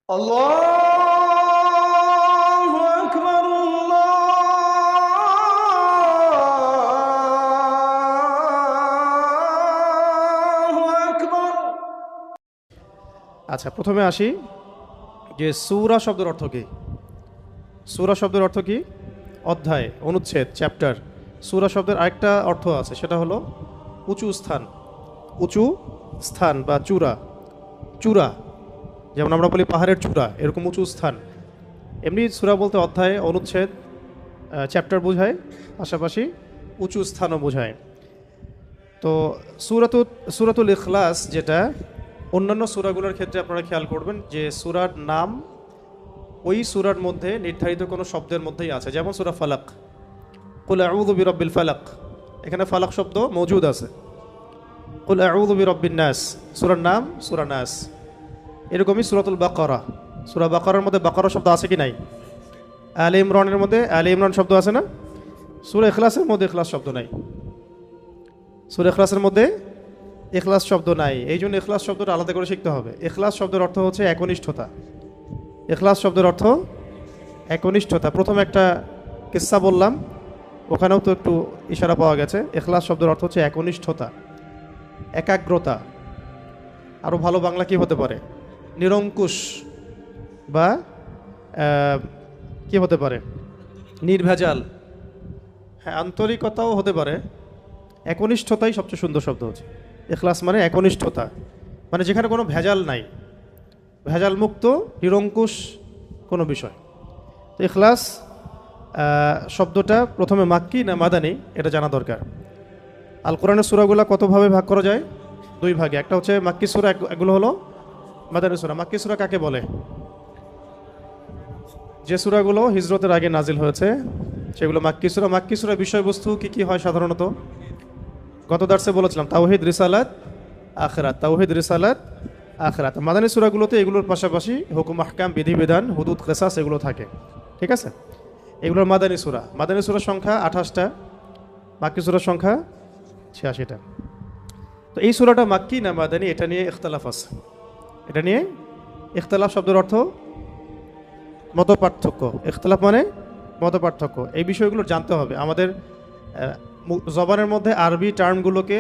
আল্লাহু আকবার, আল্লাহু আকবার। আচ্ছা, প্রথমে আসি যে সূরা শব্দের অর্থ কী। সূরা শব্দের অর্থ কী? অধ্যায়, অনুচ্ছেদ, চ্যাপ্টার। সূরা শব্দের আরেকটা অর্থ আছে, সেটা হলো উঁচু স্থান। উঁচু স্থান বা চূড়া। চূড়া, যেমন আমরা বলি পাহাড়ের চূড়া, এরকম উঁচু স্থান। এমনি সূরা বলতে অধ্যায়, অনুচ্ছেদ, চ্যাপ্টার বোঝায়, পাশাপাশি উঁচু স্থানও বোঝায়। তো সূরাতুল ইখলাস, যেটা অন্যান্য সূরাগুলোর ক্ষেত্রে আপনারা খেয়াল করবেন যে সূরার নাম ওই সূরার মধ্যে নির্ধারিত কোনো শব্দের মধ্যেই আছে। যেমন সূরা ফালাক, কুল আউযু বিরাব্বিল ফালাক, এখানে ফালাক শব্দ মজুদ আছে। কুল আউযু বিরাব্বিন নাস, সূরার নাম সূরা নাস। এরকমই সূরাতুল বাকারা, সূরা বাকারার মধ্যে বাকারা শব্দ আছে কি নাই? আলে ইমরানের মধ্যে আলে ইমরান শব্দ আছে না? সূরা ইখলাসের মধ্যে ইখলাস শব্দ নাই। সূরা ইখলাসের মধ্যে ইখলাস শব্দ নাই। এই জন্য ইখলাস শব্দটা আলাদা করে শিখতে হবে। ইখলাস শব্দের অর্থ হচ্ছে একনিষ্ঠতা। ইখলাস শব্দের অর্থ একনিষ্ঠতা। প্রথম একটা কিস্সা বললাম, ওখানেও তো একটু ইশারা পাওয়া গেছে। ইখলাস শব্দের অর্থ হচ্ছে একনিষ্ঠতা, একাগ্রতা। আরও ভালো বাংলা কি হতে পারে? নিরঙ্কুশ, বা কি হতে পারে? নির্ভেজাল। হ্যাঁ, আন্তরিকতাও হতে পারে। একনিষ্ঠতাই সবচেয়ে সুন্দর শব্দ হচ্ছে। ইখলাস মানে একনিষ্ঠতা, মানে যেখানে কোনো ভেজাল নাই, ভেজাল মুক্ত, নিরঙ্কুশ কোনো বিষয়। তো ইখলাস শব্দটা প্রথমে মাক্কি না মাদানী এটা জানা দরকার। আল কোরআনের সূরাগুলো কতভাবে ভাগ করা যায়? দুই ভাগে। একটা হচ্ছে মাক্কি সূরা, এগুলো হলো মাদানী সূরা। মাক্কি সূরা কাকে বলে? যে সূরাগুলো হিজরতের আগে নাজিল হয়েছে সেগুলো মাক্কি সূরা। মাক্কি সূরার বিষয়বস্তু কি কি হয় সাধারণত? গত দার্সে বলেছিলাম তাওহীদ, রিসালাত, আখিরাত। তাওহীদ, রিসালাত, আখিরাত। মাদানী সূরাগুলোতে এগুলোর পাশাপাশি হুকুম, আহকাম, বিধিবিধান, হুদুদ, কিসাস এগুলো থাকে। ঠিক আছে, এগুলোর মাদানী সূরা। মাদানী সূরার সংখ্যা 28টা, মাক্কি সূরার সংখ্যা 86টা। তো এই সূরাটা মাক্কি না মাদানী, এটা নিয়ে ইখতিলাফ আছে। এটা নিয়ে ইখতিলাফ শব্দের অর্থ মত পার্থক্য। ইখতিলাফ মানে মত পার্থক্য। এই বিষয়গুলো জানতে হবে আমাদের। জবানের মধ্যে আরবি টার্মগুলোকে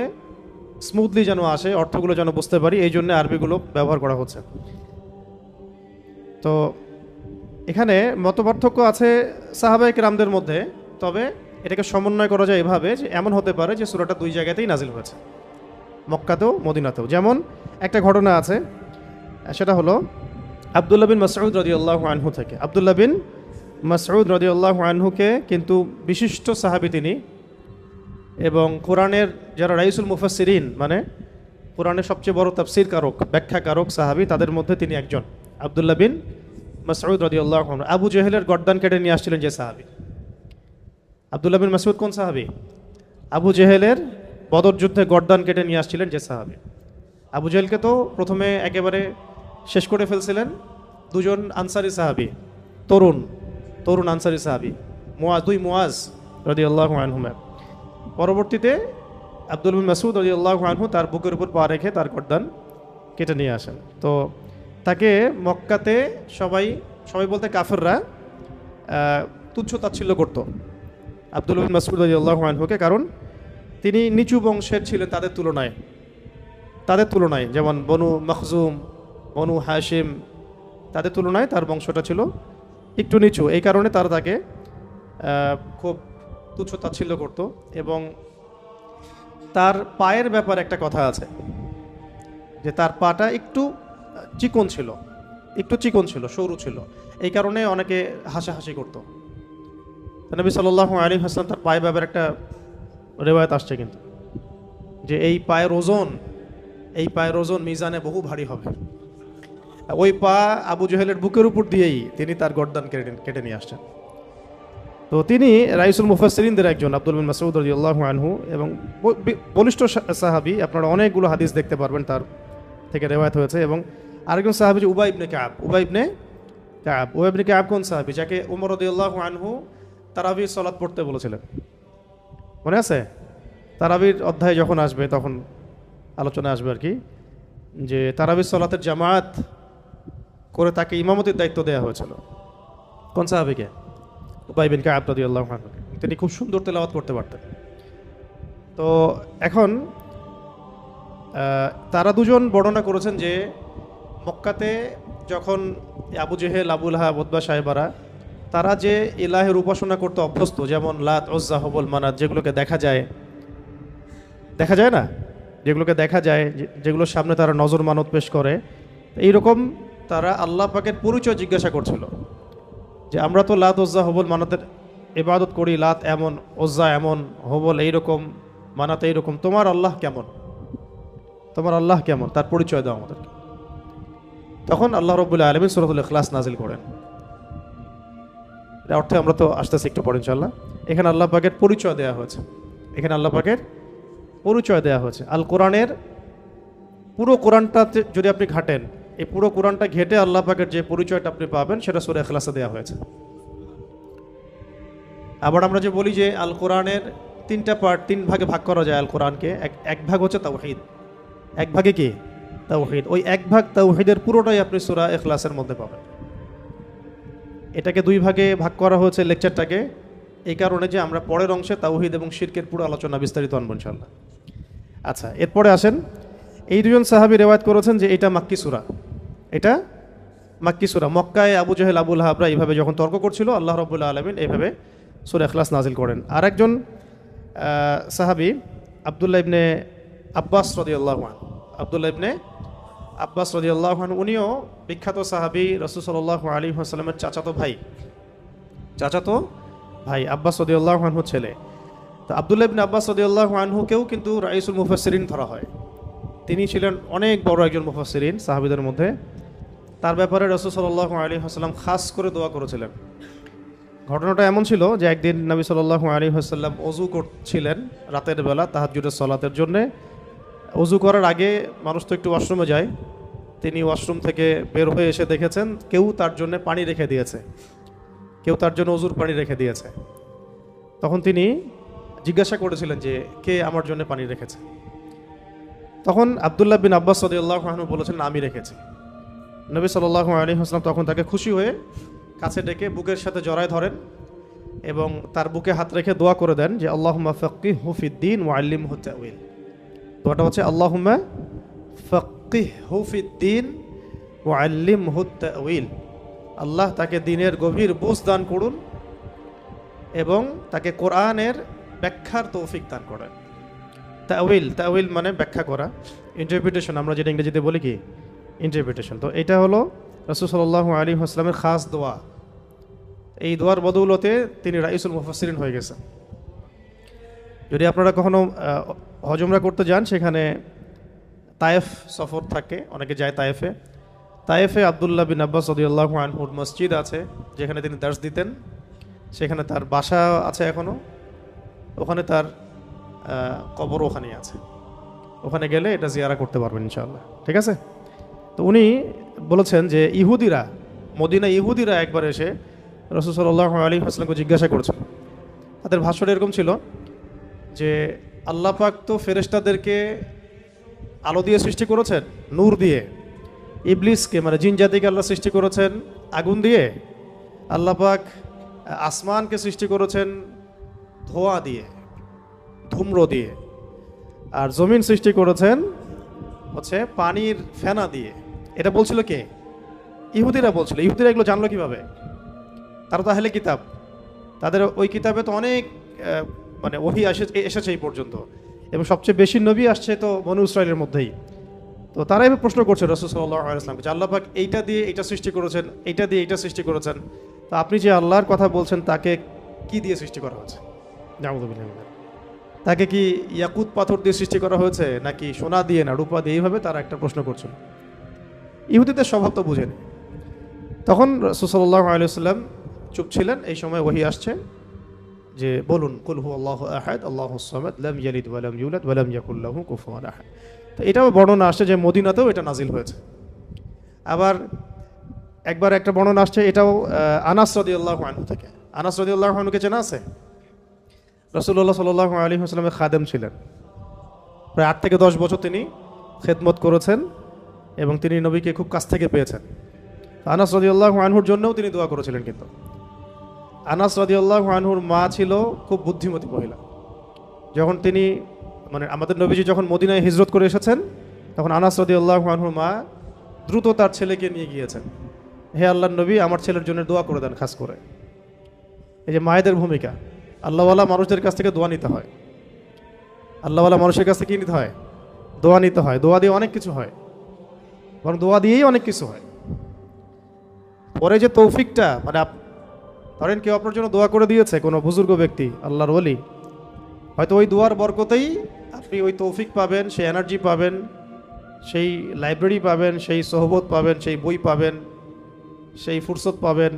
স্মুথলি যেন আসে, অর্থগুলো যেন বুঝতে পারি, এই জন্য আরবিগুলো ব্যবহার করা হচ্ছে। তো এখানে মতপার্থক্য আছে সাহাবায়ে কেরামদের মধ্যে। তবে এটাকে সমন্বয় করা যায় এভাবে যে এমন হতে পারে যে সূরাটা দুই জায়গাতেই নাজিল হয়েছে, মক্কাতেও মদিনাতেও। যেমন একটা ঘটনা আছে, সেটা হলো আব্দুল্লাহ বিন মাসউদ রাদিয়াল্লাহু আনহু থেকে। আব্দুল্লাহ বিন মাসউদ রাদিয়াল্লাহু আনহুকে কিন্তু বিশিষ্ট সাহাবী তিনি, এবং কোরআনের যারা রাইসুল মুফাসসিরিন, মানে কোরআনের সবচেয়ে বড় তাফসীর কারক, ব্যাখ্যাকারক সাহাবী, তাদের মধ্যে তিনি একজন। আব্দুল্লাহ বিন মাসউদ রাদিয়াল্লাহু আনহু। আবু জেহেলের গর্দান কেটে নিয়ে আসছিলেন যে সাহাবী। আব্দুল্লাহ বিন মাসউদ কোন সাহাবী? আবু জেহেলের বদর যুদ্ধে গর্দান কেটে নিয়ে আসছিলেন যে সাহাবী। আবু জেহেলকে তো প্রথমে একেবারে শেষ করে ফেলছিলেন দুজন আনসারি সাহাবী, তরুণ তরুণ আনসারি সাহাবী, দুই মুআজ রাদিয়াল্লাহু আনহুমা। পরবর্তীতে আব্দুল বিন মাসউদ রাদিয়াল্লাহু আনহু তার বুকের উপর পা রেখে তার গর্দান কেটে নিয়ে আসেন। তো তাকে মক্কাতে সবাই বলতে কাফেররা তুচ্ছ তাচ্ছিল্য করত আব্দুল বিন মাসউদ রাদিয়াল্লাহু আনহুকে, কারণ তিনি নিচু বংশের ছিলেন তাদের তুলনায়। যেমন বনু মখজুম, বনু হাশিম, তাদের তুলনায় তার বংশটা ছিল একটু নিচু। এই কারণে তারা তাকে খুব তুচ্ছ তাচ্ছিল্য করত। এবং তার পায়ের ব্যাপারে একটা কথা আছে যে তার পাটা একটু চিকন ছিল, সরু ছিল। এই কারণে অনেকে হাসাহাসি করত। নবী সাল্লাল্লাহু আলাইহি ওয়াসাল্লাম তার পায়ের ব্যাপারে একটা রেওয়ায়াত আসছে কিন্তু, যে এই পায়ের ওজন মিজানে বহু ভারী হবে। ওই পা আবু জেহেলের বুকের উপর দিয়েই তিনি তার গর্দান কেটে নিয়ে আসছেন। তো তিনি রাইসুল মুফাসসিরিনদের একজন, আব্দুল বিন মাসউদ রাদিয়াল্লাহু আনহু, এবং বলিষ্ঠ সাহাবী। আপনারা অনেকগুলো হাদিস দেখতে পারবেন তার থেকে রেওয়ায়াত হয়েছে। এবং আরেকজন সাহাবী যে উবাই ইবনে কাব কোন সাহাবী? যাকে ওমর রাদিয়াল্লাহু আনহু তারাবির সালাত পড়তে বলেছিলেন, মনে আছে? তারাবির অধ্যায় যখন আসবে তখন আলোচনা আসবে আর কি, যে তারাবির সালাতের জামাত করে তাকে ইমামতির দায়িত্ব দেওয়া হয়েছিল। কোন সাহাবীকে? উবাই বিন কাব রাদিয়াল্লাহু আনহু। তিনি খুব সুন্দর তেলাওয়াত করতে পারতেন। তো এখন তারা দুজন বর্ণনা করেছেন যে মক্কাতে যখন আবু জেহেল, আবু লাহাব, উতবা সাহেবারা তারা যে ইলাহের উপাসনা করতে অভ্যস্ত, যেমন লাত, উজ্জা, হুবল, মানাত, যেগুলোকে দেখা যায় না, যেগুলোকে দেখা যায়, যেগুলোর সামনে তারা নজর মানত পেশ করে, এইরকম তারা আল্লাহ পাকের পরিচয় জিজ্ঞাসা করছিল যে আমরা তো লাত, উজ্জা, হুবল, মানাতের ইবাদত করি, লাত এমন, উজ্জা এমন, হুবল এইরকম, মানাত এইরকম, তোমার আল্লাহ কেমন, তোমার আল্লাহ কেমন, তার পরিচয় দাও আমাদেরকে। তখন আল্লাহ রাব্বুল আলামিন সূরাতুল ইখলাস নাজিল করেন। এর অর্থে আমরা তো আসতেছি একটু পরে ইনশাআল্লাহ। এখানে আল্লাহ পাকের পরিচয় দেওয়া হয়েছে, এখানে আল্লাহ পাকের পরিচয় দেওয়া হয়েছে। আল কোরআনের পুরো কোরআনটাতে যদি আপনি ঘাটেন, এই পুরো কোরআনটা ঘেটে আল্লাহ পাকের যে পরিচয়টা আপনি পাবেন সেটা সূরা ইখলাসে দেওয়া হয়েছে। আবার আমরা যে বলি যে আল কোরআনের 3টা পার্ট, 3 ভাগে ভাগ করা যায় আল কোরআনকে। এক ভাগ হচ্ছে তাওহীদ, এক ভাগে কি তাওহীদ, ওই এক ভাগ তাওহীদের পুরোটাই আপনি সূরা ইখলাসের মধ্যে পাবেন। এটাকে 2 ভাগে ভাগ করা হয়েছে লেকচারটাকে, এই কারণে যে আমরা পরের অংশে তাওহীদ এবং শিরকের পুরো আলোচনা বিস্তারিত আনবো ইনশাআল্লাহ। আচ্ছা, এরপরে আসেন, এই দুজন সাহাবী রিওয়ায়াত করেছেন যে এটা মাক্কি সূরা, এটা মাক্কি সূরা। মক্কায় আবু জেহেল, আবু লাহাবরা এইভাবে যখন তর্ক করছিল, আল্লাহ রাব্বুল আলামিন এইভাবে সূরা ইখলাস নাজিল করেন। আর একজন সাহাবী আব্দুল্লাহ ইবনে আব্বাস রাদিয়াল্লাহু আনহু, আব্দুল্লাহ ইবনে আব্বাস রাদিয়াল্লাহু আনহু, উনিও বিখ্যাত সাহাবী, রাসূল সাল্লাল্লাহু আলাইহি ওয়াসাল্লামের চাচাতো ভাই আব্বাস রাদিয়াল্লাহু আনহু ছেলে। তো আব্দুল্লাহ ইবনে আব্বাস রাদিয়াল্লাহু আনহুকেও কিন্তু রাইসুল মুফাসসিরিন ধরা হয়। তিনি ছিলেন অনেক বড় একজন মুফাসসিরিন সাহাবীদের মধ্যে। তার ব্যাপারে রাসূল সাল্লাল্লাহু আলাইহি ওয়াসাল্লাম খাস করে দোয়া করেছিলেন। ঘটনাটা এমন ছিল যে একদিন নবী সাল্লাল্লাহু আলাইহি ওয়াসাল্লাম ওযু করছিলেন রাতের বেলা তাহাজ্জুদের সালাতের জন্যে। ওযু করার আগে মানুষ তো একটু ওয়াশরুমে যায়, তিনি ওয়াশরুম থেকে বের হয়ে এসে দেখেছেন কেউ তার জন্য পানি রেখে দিয়েছে, কেউ তার জন্য ওযুর পানি রেখে দিয়েছে। তখন তিনি জিজ্ঞাসা করেছিলেন যে কে আমার জন্য পানি রেখেছে। তখন আব্দুল্লাহ বিন আব্বাস রাদিয়াল্লাহু আনহু বলেছেন, আমি রেখেছি। নবী সাল্লাল্লাহু আলাইহি ওয়াসাল্লাম তখন তাকে খুশি হয়ে কাছে ডেকে বুকের সাথে জড়ায় ধরেন এবং তার বুকে হাত রেখে দোয়া করে দেন যে আল্লাহুম্মা ফাক্কিহহু ফিদ্দীন ওয়া আল্লিমহু তা'ওয়িল। দোয়াটা হচ্ছে আল্লাহুম্মা ফাক্কিহহু ফিদ্দীন ওয়া আল্লিমহু তা'ওয়িল। আল্লাহ তাকে দ্বীনের গভীর বুঝ দান করুন এবং তাকে কোরআনের ব্যাখ্যার তৌফিক দান করেন। তা'ওয়িল মানে ব্যাখ্যা করা, ইন্টারপ্রিটেশন, আমরা যেটা ইংরেজিতে বলি কি ইন্টারপ্রিটেশন। তো এটা হলো রাসূল সাল্লাল্লাহু আলাইহি ওয়াসাল্লামের খাস দোয়া। এই দোয়ার বদৌলতে তিনি রাইসুল মুফাসসিরিন হয়ে গেছেন। যদি আপনারা কখনো হজ-উমরা করতে যান, সেখানে তায়েফ সফর থাকে, অনেকে যায় তায়েফে। তায়েফে আব্দুল্লাহ বিন আব্বাস রাদিয়াল্লাহু আনহুর মসজিদ আছে যেখানে তিনি দার্স দিতেন, সেখানে তার বাসা আছে এখনও, ওখানে তার কবর ওখানেই আছে। ওখানে গেলে এটা জিয়ারা করতে পারবেন ইনশাআল্লাহ, ঠিক আছে? তো উনি বলেছেন যে মদিনা ইহুদিরা একবার এসে রাসূল সাল্লাল্লাহু আলাইহি ওয়াসাল্লামকে জিজ্ঞাসা করেছেন। তাদের ভাষণ এরকম ছিল যে আল্লাহ পাক তো ফেরেশতাদেরকে আলো দিয়ে সৃষ্টি করেছেন, নূর দিয়ে। ইবলিসকে মানে জিন জাতিকে আল্লাহ সৃষ্টি করেছেন আগুন দিয়ে। আল্লাহ পাক আসমানকে সৃষ্টি করেছেন ধোঁয়া দিয়ে, ধূম্র দিয়ে। আর জমিন সৃষ্টি করেছেন হচ্ছে পানির ফেনা দিয়ে। এটা বলছিল কে? ইহুদিরা বলছিল। ইহুদিরা এগুলো জানলো কিভাবে? তারা তো আহলে কিতাব, তাদের ওই কিতাবে তো অনেক মানে ওহী এসেছে এই পর্যন্ত, এবং সবচেয়ে বেশি নবী আসছে তো বনু ইসরাইলের মধ্যেই। তো তারা এবার প্রশ্ন করছে রাসূল সাল্লাল্লাহু আলাইহি ওয়াসাল্লামকে যে আল্লাহ পাক এইটা দিয়ে এইটা সৃষ্টি করেছেন, এইটা দিয়ে এইটা সৃষ্টি করেছেন, তো আপনি যে আল্লাহর কথা বলছেন তাকে কি দিয়ে সৃষ্টি করা হয়েছে? নাউযুবিল্লাহ। তাকে কি ইয়াকুত পাথর দিয়ে সৃষ্টি করা হয়েছে নাকি সোনা দিয়ে না রূপা দিয়ে? এইভাবে তারা একটা প্রশ্ন করছিল। ইহুদিদের স্বভাব তো বুঝেন। তখন রাসূল সাল্লাল্লাহু আলাইহি ওয়াসাল্লাম চুপ ছিলেন। এই সময় ওহী আসছে যে বলুন কুল হুয়াল্লাহু আহাদ আল্লাহুস সামাদ লাম ইয়ালিদ ওয়া লাম ইউলাদ ওয়া লাম ইয়াকুল লাহু কুফুয়ান আহাদ। তো এটাও বর্ণনা আসছে যে মদিনাতেও এটা নাজিল হয়েছে। আবার একবার একটা বর্ণনা আসছে, এটাও আনাস রাদিয়াল্লাহু আনহু থেকে। আনাস রাদিয়াল্লাহু আনহুকে চেনা আছে? রাসূলুল্লাহ সাল্লাল্লাহু আলাইহি ওয়াসাল্লামের খাদেম ছিলেন। প্রায় 8 থেকে 10 বছর তিনি খেদমত করেছেন এবং তিনি নবীকে খুব কাছ থেকে পেয়েছেন। আনাস রাদিয়াল্লাহু আনহুর জন্যও তিনি দোয়া করেছিলেন। কিন্তু আনাস রাদিয়াল্লাহু আনহুর মা ছিল খুব বুদ্ধিমতী মহিলা। যখন তিনি মানে আমাদের নবীজি যখন মদিনায় হিজরত করে এসেছেন, তখন আনাস রাদিয়াল্লাহু আনহুর মা দ্রুত তার ছেলেকে নিয়ে গিয়েছেন, হে আল্লাহর নবী, আমার ছেলের জন্য দোয়া করে দেন। খাস করে এই যে মায়েদের ভূমিকা, আল্লাহওয়ালা মানুষদের কাছ থেকে দোয়া নিতে হয়। আল্লাহওয়ালা মানুষের কাছ থেকে কী নিতে হয়? দোয়া নিতে হয়। দোয়া দিয়ে অনেক কিছু হয়, বরং দোয়া দিয়েই অনেক কিছু হয়। পরে যে তৌফিকটা, মানে ধরেন কেউ আপনার জন্য দোয়া করে দিয়েছে, কোনো বুজুর্গ ব্যক্তি, আল্লাহর ওলি, হয়তো ওই দোয়ার বরকতেই আপনি ওই তৌফিক পাবেন, সেই এনার্জি পাবেন, সেই লাইব্রেরি পাবেন, সেই সোহবত পাবেন, সেই বই পাবেন, সেই ফুরসত পাবেন,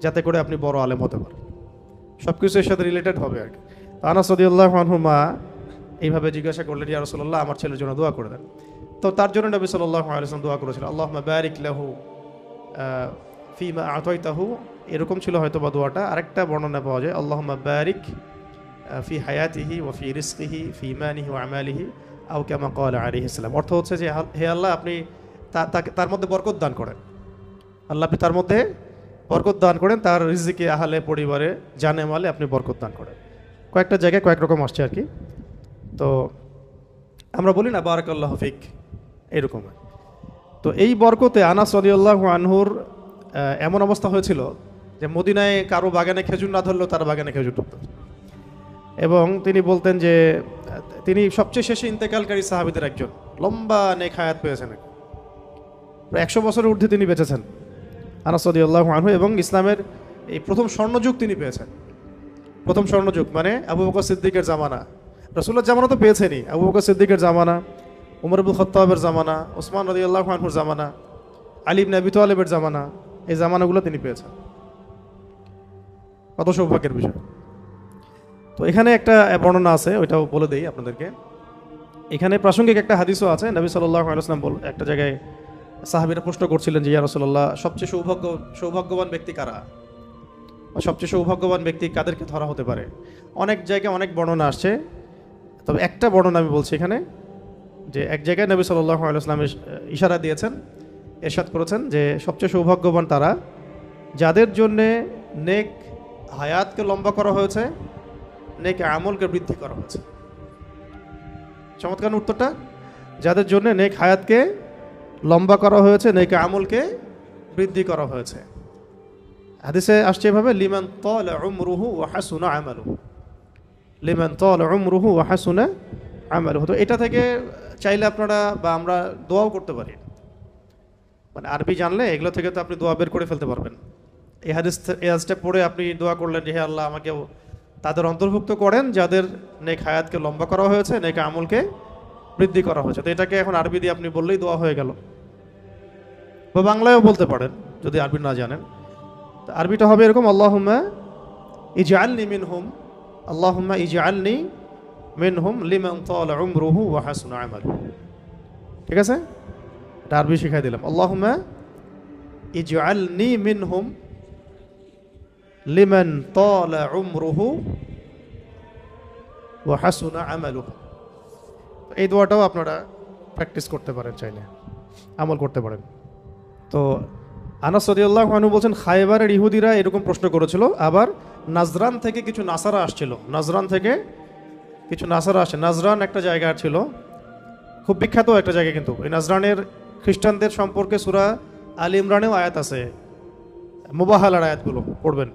যাতে করে আপনি বড় আলেম হতে পারেন। সব কিছু এর সাথে রিলেটেড হবে আর কি। তো আনাস রাদিয়াল্লাহু আনহু মা এইভাবে জিজ্ঞাসা করলেন, ইয়া রাসূলুল্লাহ, আমার ছেলের জন্য দোয়া করে দেন। তো তার জন্য নবী সাল্লাল্লাহু আলাইহি ওয়াসাল্লাম দোয়া করেছিলেন, আল্লাহুম্মা বারিক লাহু ফিমা আতাইতাহু। এরকম ছিল হয়তো বা দোয়াটা। আরেকটা বর্ণনা পাওয়া যায়, আল্লাহুম্মা বারিক ফি হায়াতিহি ওয়া ফি রিজকিহি ফি মানিহি ওয়া আমালিহি আও কামা ক্বালা আলাইহিস সালাম। অর্থ হচ্ছে যে, হে আল্লাহ, আপনি তার মধ্যে বরকত দান করেন। আল্লাহ, আপনি তার মধ্যে বরকত দান করেন, তার রিজিকে, আহলে, পরিবারে, জানে মালে আপনি বরকত দান করেন। কয়েকটা জায়গায় কয়েক রকম আসছে আর কি। তো আমরা বলি না বারাকাল্লাহু ফিক, এরকম। তো এই বরকতে আনাস রাদিয়াল্লাহু আনহুর এমন অবস্থা হয়েছিল যে মদিনায় কারো বাগানে খেজুর না ধরলেও তার বাগানে খেজুর ধরত। এবং তিনি বলতেন যে তিনি সবচেয়ে শেষে ইন্তেকালকারী সাহাবীদের একজন, লম্বা নেক হায়াত পেয়েছেন, প্রায় 100 বছরের ঊর্ধ্বে তিনি বেঁচেছেন আনাস রাদিয়াল্লাহু আনহু। এবং ইসলামের এই প্রথম স্বর্ণযুগ তিনি পেয়েছেন। প্রথম স্বর্ণযুগ মানে আবু বকর সিদ্দিকের জামানা, রাসূলের জামানা তো পেয়েছেনই, আবু বকর সিদ্দিকের জামানা, উমর ইবনে খাত্তাবের জামানা, ওসমান রাদিয়াল্লাহু আনহুর জামানা, আলী ইবনে আবি তালেবের জামানা, এই জামানাগুলো তিনি পেয়েছেন। কত সৌভাগ্যের বিষয়। তো এখানে একটা বর্ণনা আছে, ওইটাও বলে দেই আপনাদেরকে। এখানে প্রাসঙ্গিক একটা হাদিসও আছে। নবী সাল্লাল্লাহু আলাইহি ওয়াসাল্লাম একটা জায়গায় সাহাবীরা প্রশ্ন করছিলেন যে, ইয়া রাসূলুল্লাহ, সবচেয়ে সৌভাগ্যবান ব্যক্তি কারা? সবচেয়ে সৌভাগ্যবান ব্যক্তি কাদেরকে ধরা হতে পারে? অনেক জায়গায় অনেক বর্ণনা আসছে, তবে একটা বর্ণনা আমি বলছি এখানে, যে এক জায়গায় নবী সাল্লাল্লাহু আলাইহি ওয়াসাল্লাম ইশারা দিয়েছেন, ইরশাদ করেছেন যে সবচেয়ে সৌভাগ্যবান তারা যাদের জন্যে নেক হায়াতকে লম্বা করা হয়েছে, নেক আমলকে বৃদ্ধি করা হয়েছে। চমৎকার উত্তরটা, যাদের জন্য নেক হায়াতকে লম্বা করা হয়েছে, নেক আমলকে বৃদ্ধি করা হয়েছে। হাদিসে আসছে এভাবে, লিমান তালা উমরুহু ওয়া হাসুনা আমালুহু, লিমান তালা উমরুহু ওয়া হাসুনা আমালুহু। তো এটা থেকে চাইলে আপনারা বা আমরা দোয়াও করতে পারি। মানে আরবি জানলে এগুলো থেকে তো আপনি দোয়া বের করে ফেলতে পারবেন। এই হাদিসটা পড়ে আপনি দোয়া করলেন যে, হে আল্লাহ, আমাকে তাদের অন্তর্ভুক্ত করেন যাদের নেক হায়াতকে লম্বা করা হয়েছে, নেক আমলকে বৃদ্ধি করা হয়েছে। তো এটাকে এখন আরবি দিয়ে আপনি বললেই দোয়া হয়ে গেল, বা বাংলায়ও বলতে পারেন যদি আরবি না জানেন। তো আরবিটা হবে এরকম, আল্লাহুম্মা ইজআলনি মিনহুম, আল্লাহুম্মা ইজআলনি মিনহুম লিমান তালা উমরুহু ওয়া হাসুনা আমালুহু। ঠিক আছে, এটা আরবি শিখাই দিলাম। আল্লাহুম্মা ইজআলনি মিনহুম লিমান তালা উমরুহু ওয়া হাসুনা আমালুহু। এই দোয়াটাও আপনারা প্র্যাকটিস করতে পারেন, চাইলে আমল করতে পারেন। তো আনাস রাদিয়াল্লাহু আনহু বলছেন, খায়বারের ইহুদিরা এরকম প্রশ্ন করেছিল। আবার নাজরান থেকে কিছু নাসারা আসছিল, নাজরান থেকে কিছু নাসারা আসে। নাজরান একটা জায়গা ছিল, খুব বিখ্যাত একটা জায়গা। কিন্তু এই নাজরানের খ্রিস্টানদের সম্পর্কে সূরা আল ইমরানেও আয়াত আছে, মুবাহালার আয়াতগুলো পড়বেন।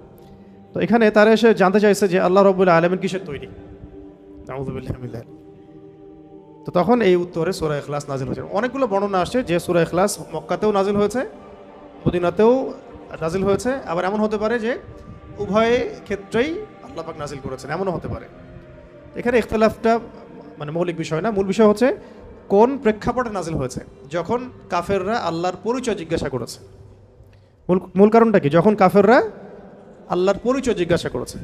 তো এখানে তারা এসে জানতে চাইছে যে আল্লাহ রাব্বুল আলামিন কিসের তৈরি। আউযু বিল্লাহি মিনাল। তো তখন এই উত্তরে সূরা ইখলাস নাজিল হয়েছে। অনেকগুলো বর্ণনা আসছে যে সূরা ইখলাস মক্কাতেও নাজিল হয়েছে, মদিনাতেও নাজিল হয়েছে। আবার এমন হতে পারে যে উভয় ক্ষেত্রেই আল্লাহ পাক নাজিল করেছেন, এমনও হতে পারে। এখানে ইখতিলাফটা মানে মৌলিক বিষয় না, মূল বিষয় হচ্ছে কোন প্রেক্ষাপটে নাজিল হয়েছে। যখন কাফেররা আল্লাহর পরিচয় জিজ্ঞাসা করেছে, মূল কারণটা কি? যখন কাফেররা আল্লাহর পরিচয় জিজ্ঞাসা করেছে,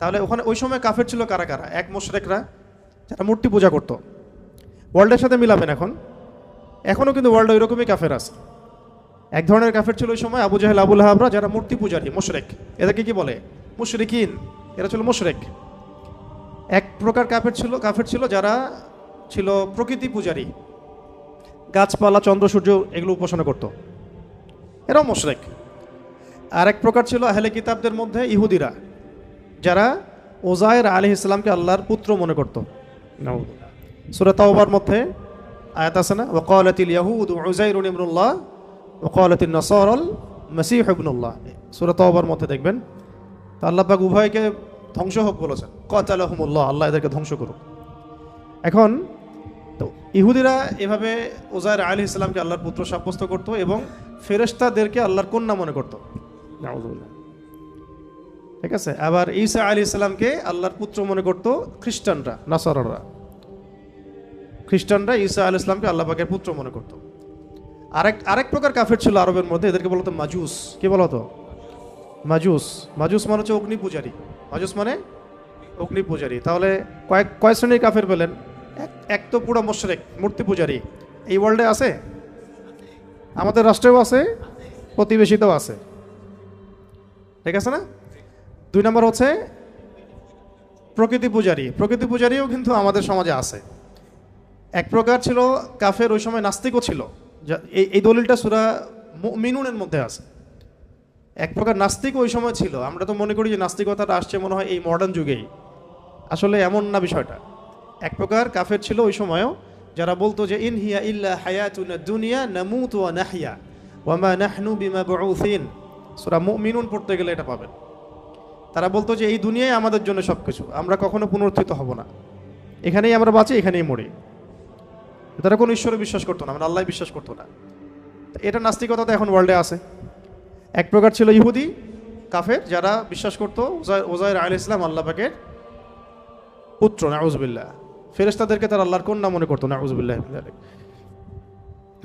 তাহলে ওখানে ওই সময় কাফের ছিল কারা কারা? এক, মুশরিকরা যারা মূর্তি পূজা করত। ওয়ার্ল্ডের সাথে মিলাবেন, এখনও কিন্তু ওয়ার্ল্ডে ওইরকমই কাফের আছে। এক ধরনের কাফের ছিল ওই সময় আবু জাহেল, আবু লাহাবরা, যারা মূর্তি পূজারী, মুশরিক। এদেরকে কি বলে? মুশরিকিন। এরা ছিল মুশরিক। এক প্রকার কাফের ছিল যারা ছিল প্রকৃতি পূজারী, গাছপালা, চন্দ্র সূর্য এগুলো উপাসনা করত। এরাও মুশরিক। আর এক প্রকার ছিল আহলে কিতাবদের মধ্যে ইহুদিরা, যারা ওজায়ের আলাইহিস সালামকে আল্লাহর পুত্র মনে করত। সূরা তাওবার মধ্যে আয়াত আছে না, ওয়াকালাতিল ইয়াহুদু উযাইরুন ইবনুল্লাহ ওয়াকালাতিন নাসারাল মাসীহু ইবনুল্লাহ। সূরা তাওবার মধ্যে দেখবেন, তো আল্লাহ পাক উভয়কে ধ্বংস হোক বলেছেন, কাতালাহুমুল্লাহ, আল্লাহ এদেরকে ধ্বংস করুক। এখন তো ইহুদিরা এভাবে ওজায়ের আলাইহিস সালামকে আল্লাহর পুত্র সাব্যস্ত করত এবং ফেরেশতাদেরকে আল্লাহর কন্যা মনে করত। নাউযুবিল্লাহ। ঠিক আছে। আবার ঈসা আলাইহিস সালামকে আল্লাহর পুত্র মনে করত খ্রিস্টানরা, নাসারারা। খ্রিস্টানরা ঈসা আলাইহিস সালামকে আল্লাহ পাকের পুত্র মনে করত। আরেক প্রকার কাফের ছিল আরবের মধ্যে, এদেরকে বলতো মাজুস। কি বলতো? মাজুস। মাজুস মানে হচ্ছে অগ্নি পূজারী। মাজুস মানে অগ্নি পূজারী। তাহলে কয় শ্রেণীর কাফের পেলেন? এক তো পুরো মুশরিক, মূর্তি পূজারী। এই ওয়ার্ল্ডে আছে, আমাদের রাষ্ট্রেও আছে, প্রতিবেশীতেও আছে। ঠিক আছে না? 2 নম্বর হচ্ছে প্রকৃতি পূজারী। প্রকৃতি পূজারীও কিন্তু আমাদের সমাজে আছে। এক প্রকার ছিল কাফের, ওই সময় নাস্তিকও ছিল। এই দলিলটা সূরা মুমিনুনের মধ্যে আছে। এক প্রকার নাস্তিক ওই সময় ছিল। আমরা তো মনে করি যে নাস্তিকতাটা আসছে মনে হয় এই মডার্ন যুগেই। আসলে এমন না বিষয়টা। এক প্রকার কাফের ছিল ওই সময়ও, যারা বলতো যে ইন হিয়া ইল্লা হায়াতুনা দুনিয়া নামুতু ওয়া নাহইয়া ওয়া মা নাহনু বিমাবউসিন। সূরা মুমিনুন পড়তে গেলে এটা পাবেন। তারা বলতো যে এই দুনিয়াই আমাদের জন্য সবকিছু, আমরা কখনো পুনরুত্থিত হব না, এখানেই আমরা বাঁচি, এখানেই মরি। তারা কোনো ঈশ্বরে বিশ্বাস করতো না, মানে আল্লাহ বিশ্বাস করতো না। এটা নাস্তিকতা তো এখন ওয়ার্ল্ডে আছে। এক প্রকার ছিল ইহুদি কাফের, যারা বিশ্বাস করতো ওজায়ের আলাইহিস সালাম আল্লাহ পাকের পুত্র, নাউযুবিল্লাহ। ফেরেশতাদেরকে তারা আল্লাহর কন্যা মনে করতো, নাউযুবিল্লাহ।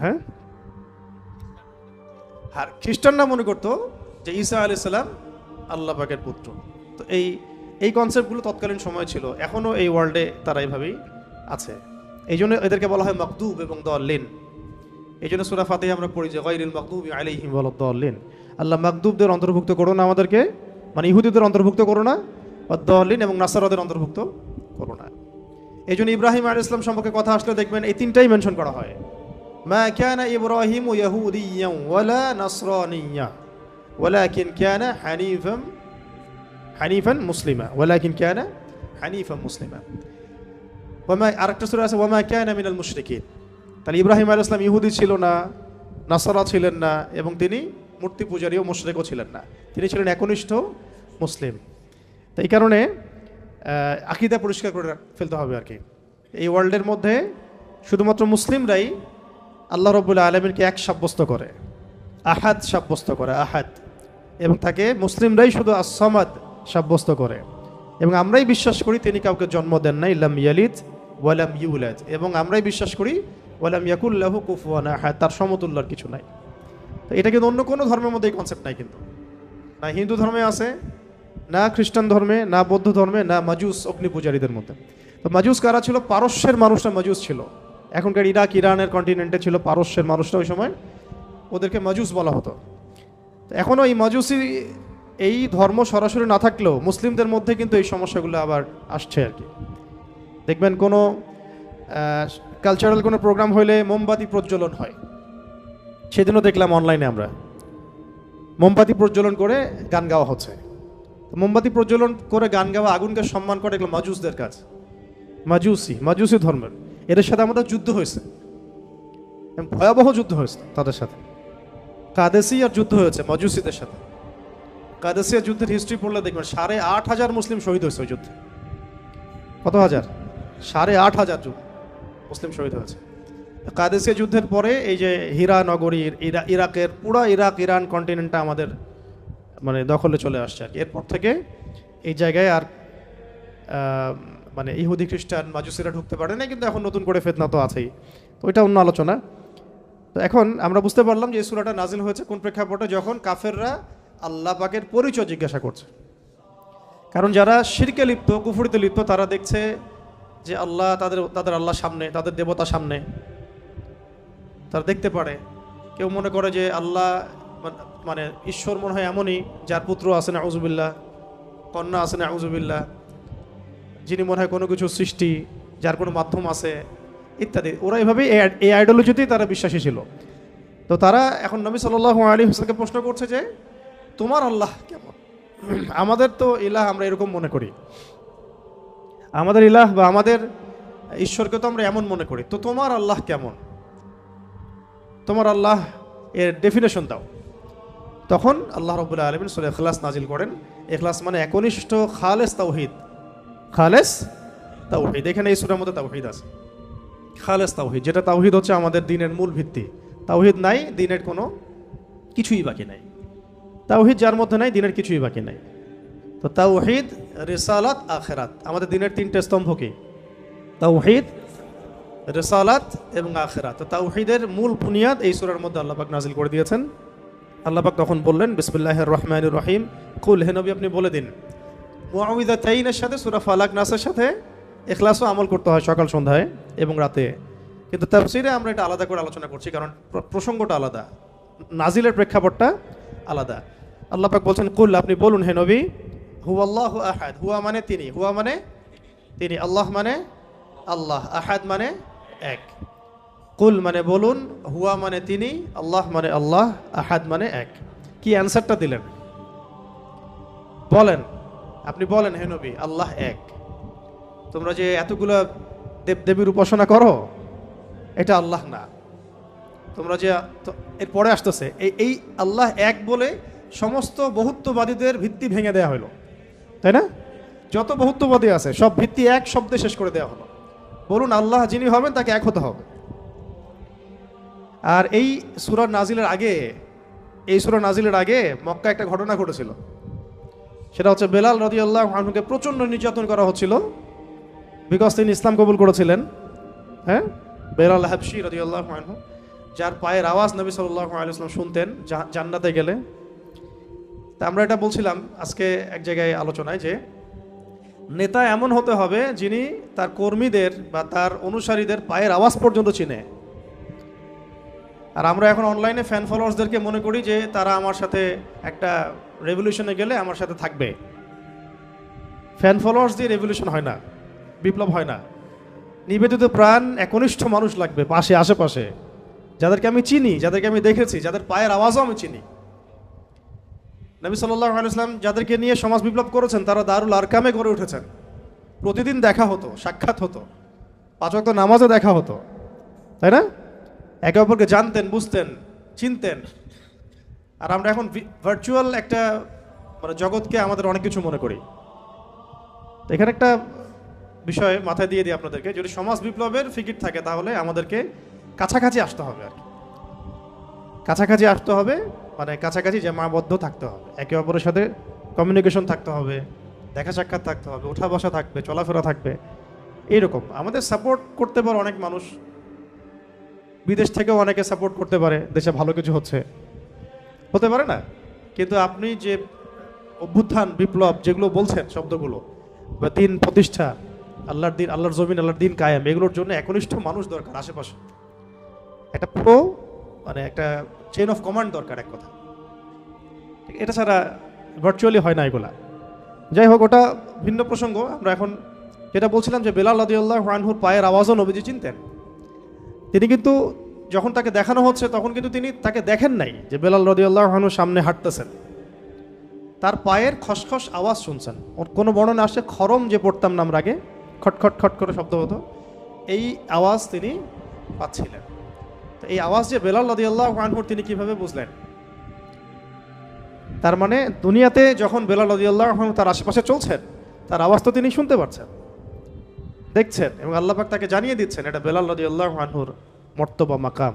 হ্যাঁ, আর খ্রিস্টানরা মনে করতো যে ঈসা আলাইহিস সালাম আল্লাহ পাকের পুত্র। তো এই কনসেপ্টগুলো তৎকালীন সময় ছিল, এখনও এই ওয়ার্ল্ডে তারা এইভাবেই আছে। এই জন্য এদেরকে বলা হয় মাগদুব এবং দাল্লিন। এই জন্য সূরা ফাতিহা আমরা পড়ি যে গায়রিল মাগদুবি আলাইহিম ওয়ালাদ দাল্লিন। আল্লাহ মাগদুবদের অন্তর্ভুক্ত করো না আমাদেরকে, মানে ইহুদিদের অন্তর্ভুক্ত করো না, দাল্লিন এবং নাসারাদের অন্তর্ভুক্ত করো না। এই জন্য ইব্রাহিম আলাইহিস সালাম সম্পর্কে কথা আসলে দেখবেন এই তিনটাই মেনশন করা হয়। মা কানা ইব্রাহিমু ইয়াহুদিয়্যান ওয়ালা নাসরানিয়্যা ওয়ালাকিন কানা হানিফান মুসলিমা, ওয়ালাকিন কানা হানিফান মুসলিমা। আরেকটা সূরা আছে ওয়ামা কানা মিনাল মুশরিকিন। তাহলে ইব্রাহিম আলাইহিস সালাম ইহুদি ছিল না, নাসারা ছিলেন না, এবং তিনি মূর্তি পূজারীও মুশরিকও ছিলেন না, তিনি ছিলেন একনিষ্ঠ মুসলিম। তো এই কারণে আকীদা পরিষ্কার করে ফেলতে হবে আর কি। এই ওয়ার্ল্ডের মধ্যে শুধুমাত্র মুসলিমরাই আল্লাহ রাব্বুল আলামিনকে এক সাব্যস্ত করে, আহাদ সাব্যস্ত করে, আহাদ, এবং তাকে মুসলিমরাই শুধু আস-সামাদ সাব্যস্ত করে। এবং আমরাই বিশ্বাস করি তিনি কাউকে জন্ম দেন নাই, লাম ইয়ালিদ ওয়ালাম ইউলাদ, এবং আমরাই বিশ্বাস করি ওয়ালাম ইয়াকুল লাহু কুফুয়ান আহাদ, তার সমতুল্যর কিছু নাই। তো এটা কিন্তু অন্য কোনো ধর্মের মধ্যে এই কনসেপ্ট নাই, কিন্তু না হিন্দু ধর্মে আছে, না খ্রিস্টান ধর্মে, না বৌদ্ধ ধর্মে, না মাজুস অগ্নি পূজারীদের মধ্যে। তো মাজুস কারা ছিল? পারস্যের মানুষরা মাজুস ছিল। এখনকার ইরাক ইরানের কন্টিনেন্টে ছিল পারস্যের মানুষরা, ওই সময় ওদেরকে মাজুস বলা হতো। তো এখনও এই মাজুসি এই ধর্ম সরাসরি না থাকলেও মুসলিমদের মধ্যে কিন্তু এই সমস্যাগুলো আবার আসছে আর কি। দেখবেন কোনো কালচারাল কোনো প্রোগ্রাম হইলে মোমবাতি প্রজ্বলন হয়। সেদিনও দেখলাম অনলাইনে আমরা মোমবাতি প্রজ্বলন করে গান গাওয়া হচ্ছে। মোমবাতি প্রজ্বলন করে গান গাওয়া, আগুনকে সম্মান করে, এগুলো মাজুসদের কাজ। মাজুসি ধর্মের এদের সাথে আমাদের যুদ্ধ হয়েছে, ভয়াবহ যুদ্ধ হয়েছে তাদের সাথে। কাদেসিয়ার যুদ্ধ হয়েছে মাজুসিদের সাথে। কাদেসিয়া যুদ্ধের হিস্ট্রি পড়লে দেখবেন 8,500 মুসলিম শহীদ হয়েছে ওই যুদ্ধে। কত হাজার? 8,500 মুসলিম শহীদ হয়েছে কাদেসিয়া যুদ্ধের পরে। এই যে হীরা নগরী, ইরাকের পুরো ইরাক ইরান কন্টিনেন্টটা আমাদের মানে দখলে চলে আসছে আর কি। এরপর থেকে এই জায়গায় আর মানে ইহুদি খ্রিস্টান মাজুসিরা ঢুকতে পারে না, কিন্তু এখন নতুন করে ফিতনা তো আছেই, তো ওইটা অন্য আলোচনা। তো এখন আমরা বুঝতে পারলাম যে এই সূরাটা নাজিল হয়েছে কোন প্রেক্ষাপটে, যখন কাফেররা আল্লাহ পাকের পরিচয় জিজ্ঞাসা করছে। কারণ যারা শিরকে লিপ্ত, কুফরিতে লিপ্ত, তারা দেখছে যে আল্লাহ তাদের আল্লাহ সামনে, তাদের দেবতা সামনে, তারা দেখতে পারে। কেউ মনে করে যে আল্লাহ মানে ঈশ্বর মনে হয় এমনই যার পুত্র আছে নাউযুবিল্লাহ, কন্যা আছে নাউযুবিল্লাহ, যিনি মনে হয় কোনো কিছু সৃষ্টি, যার কোনো মাধ্যম আছে ইত্যাদি। ওরা এভাবেই এই আইডিওলজিতেই তারা বিশ্বাসী ছিল। তো তারা এখন নবী সাল্লাল্লাহু আলাইহি ওয়াসাল্লামকে প্রশ্ন করছে যে তোমার আল্লাহ কেমন? আমাদের তো ইলাহ আমরা এরকম মনে করি, আমাদের ইলাহ বা আমাদের ঈশ্বরকে তো আমরা এমন মনে করি, তো তোমার আল্লাহ কেমন? তোমার আল্লাহ এর ডেফিনেশন দাও। তখন আল্লাহ রাব্বুল আলামিন সূরা ইখলাস নাজিল করেন। ইখলাস মানে একনিষ্ঠ খালেস তাওহীদ, খালেস তাওহীদ। এখানে এই সূরার মধ্যে তাওহীদ আছে, খালেস তাওহীদ, যেটা তাওহীদ হচ্ছে আমাদের দ্বীনের মূল ভিত্তি। তাওহীদ নাই, দ্বীনের কোনো কিছুই বাকি নাই। তাওহীদ যার মধ্যে নাই, দ্বীনের কিছুই বাকি নাই। তো তাওহীদ, রিসালাত, আখিরাত, আমাদের দ্বীনের তিনটে স্তম্ভ কি? তাওহীদ, রিসালাত এবং আখিরাত। তো তাওহীদের মূল বুনিয়াদ এই সূরার মধ্যে আল্লাহ পাক নাজিল করে দিয়েছেন। আল্লাহ পাক তখন বললেন বিসমিল্লাহির রহমানির রহিম, কুল, হে নবী আপনি বলে দিন। মুআউযিযাতাইনের সাথে সূরা ফালাক নাসের সাথে ইখলাসও আমল করতে হয় সকাল সন্ধ্যায় এবং রাতে, কিন্তু তাফসীরে আমরা এটা আলাদা করে আলোচনা করছি কারণ প্রসঙ্গটা আলাদা, নাজিলের প্রেক্ষাপটটা আলাদা। আল্লাহ পাক বলছেন কুল, আপনি বলুন হে নবী, হুয়াল্লাহু আহাদ, হুয়া মানে তিনি, হুয়া মানে তিনি, আল্লাহ মানে আল্লাহ, আহাদ মানে এক। কুল মানে বলুন, হুয়া মানে তিনি, আল্লাহ মানে আল্লাহ, আহাদ মানে এক। কি অ্যান্সারটা দিলেন? বলেন, আপনি বলেন হে নবী, আল্লাহ এক। তোমরা যে এতগুলো দেবদেবীর উপাসনা করো, এটা আল্লাহ না। তোমরা যে এরপরে আসতেছে এই আল্লাহ এক বলে সমস্ত বহুত্ববাদীদের ভিত্তি ভেঙে দেওয়া হলো, তাই না? যত বহুত্ববাদী আছে সব ভিত্তি এক শব্দে শেষ করে দেওয়া হলো। বলুন আল্লাহ যিনি হবেন তাকে এক হতে হবে। আর এই সূরা নাজিলের আগে মক্কা একটা ঘটনা ঘটেছিল। সেটা হচ্ছে বেলাল রাদিয়াল্লাহু আনহুকে প্রচণ্ড নির্যাতন করা হচ্ছিল, বিকজ তিনি ইসলাম কবুল করেছিলেন। হ্যাঁ, বেলাল হাবশি রাদিয়াল্লাহু আনহু, যার পায়ের আওয়াজ নবী সাল্লাল্লাহু আলাইহি ওয়াসাল্লাম শুনতেন জান্নাতে গেলে। তা আমরা এটা বলছিলাম আজকে এক জায়গায় আলোচনায় যে নেতা এমন হতে হবে যিনি তার কর্মীদের বা তার অনুসারীদের পায়ের আওয়াজ পর্যন্ত চিনে। আর আমরা এখন অনলাইনে ফ্যান ফলোয়ার্সদেরকে মনে করি যে তারা আমার সাথে একটা রেভলিউশনে গেলে আমার সাথে থাকবে। ফ্যান ফলোয়ার্স দিয়ে রেভলিউশন হয় না, বিপ্লব হয় না। নিবেদিত প্রাণ একনিষ্ঠ মানুষ লাগবে পাশে, আশেপাশে, যাদেরকে আমি চিনি, যাদেরকে আমি দেখেছি, যাদের পায়ের আওয়াজও আমি চিনি। নবী সাল্লাল্লাহু আলাইহি ওয়াসাল্লাম যাদেরকে নিয়ে সমাজ বিপ্লব করেছেন তারা দারুল আরকামে গড়ে উঠেছেন। প্রতিদিন দেখা হতো, সাক্ষাৎ হতো, 5 ওয়াক্ত নামাজে দেখা হতো, তাই না? একে অপরকে জানতেন, বুঝতেন, চিনতেন। আর আমরা এখন ভার্চুয়াল একটা মানে জগৎকে আমাদের অনেক কিছু মনে করি। তো এখানে একটা বিষয় মাথায় দিয়ে দিই আপনাদেরকে, যদি সমাজ বিপ্লবের ফিকির থাকে তাহলে আমাদেরকে কাছাকাছি আসতে হবে। আর কি কাছাকাছি আসতে হবে মানে কাছাকাছি জামাবদ্ধ থাকতে হবে, একে অপরের সাথে কমিউনিকেশন থাকতে হবে, দেখা সাক্ষাৎ থাকতে হবে, ওঠা বসা থাকবে, চলাফেরা থাকবে। এইরকম আমাদের সাপোর্ট করতে পারে অনেক মানুষ, বিদেশ থেকেও অনেকে সাপোর্ট করতে পারে, দেশে ভালো কিছু হতে পারে না। কিন্তু আপনি যে অভ্যুত্থান, বিপ্লব যেগুলো বলছেন শব্দগুলো, বা দিন প্রতিষ্ঠা, আল্লাহর দিন, আল্লাহর জমিন, আল্লাহর দিন কায়েম, এগুলোর জন্য একনিষ্ঠ মানুষ দরকার আশেপাশে। একটা পুরো মানে একটা চেইন অফ কমান্ড দরকার, এক কথা। এটা ছাড়া ভার্চুয়ালি হয় না এগুলা। যাই হোক, ওটা ভিন্ন প্রসঙ্গ। আমরা এখন যেটা বলছিলাম যে বেলাল রাদিয়াল্লাহু আনহুর পায়ের আওয়াজও নবীজি চিনতেন। তিনি কিন্তু যখন তাকে দেখানো হচ্ছে তখন কিন্তু তিনি তাকে দেখেন নাই যে বেলাল রাদিয়াল্লাহু আনহু সামনে হাঁটতেছেন, তার পায়ের খসখস আওয়াজ শুনছেন। ওর কোনো বর্ণনা আসছে খরম যে পড়তাম না আমরা আগে, খটখট খট করে শব্দ হতো, এই আওয়াজ তিনি পাচ্ছিলেন। তো এই আওয়াজ যে বেলাল রাদিয়াল্লাহু আনহুর, তিনি কিভাবে বুঝলেন? তার মানে দুনিয়াতে যখন বেলাল রাদিয়াল্লাহু আনহু তার আশেপাশে চলছেন, তার আওয়াজ তো তিনি শুনতে পাচ্ছেন, দেখছেন, এবং আল্লাহ পাক তাকে জানিয়ে দিচ্ছেন এটা বেলাল রাদিয়াল্লাহু আনহুর মর্তবা, মাকাম।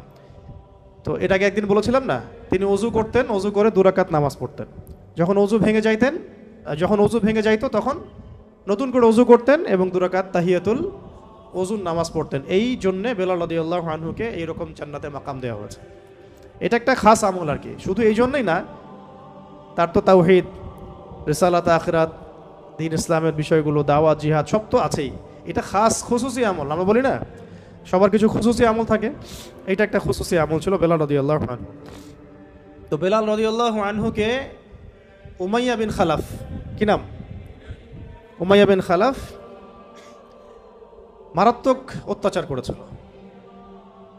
তো এটাকে একদিন বলেছিলাম না, তিনি ওযু করতেন, ওযু করে 2 রাকাত নামাজ পড়তেন। যখন ওযু ভেঙে যাইতো তখন নতুন করে ওযু করতেন এবং 2 রাকাত তাহিয়াতুল ওযুর নামাজ পড়তেন। এই জন্যে বেলাল রাদিয়াল্লাহু আনহুকে এইরকম জান্নাতে মাকাম দেওয়া হয়েছে। এটা একটা খাস আমল আর কি। শুধু এই জন্যই না, তার তো তাওহীদ, রিসালাত, আখিরাত, দ্বীন ইসলামের বিষয়গুলো, দাওয়াত, জিহাদ সব তো আছেই। এটা খাস খুসুসি আমল। আমরা বলি না সবার কিছু খুসুসি আমল থাকে, এটা একটা খুসুসি আমল ছিল বেলাল রাদিয়াল্লাহু আনহু। তো বেলাল রাদিয়াল্লাহু আনহুকে উমাইয়া বিন খালাফ, কি নাম? উমাইয়া বিন খালাফ মারাত্মক অত্যাচার করেছিল,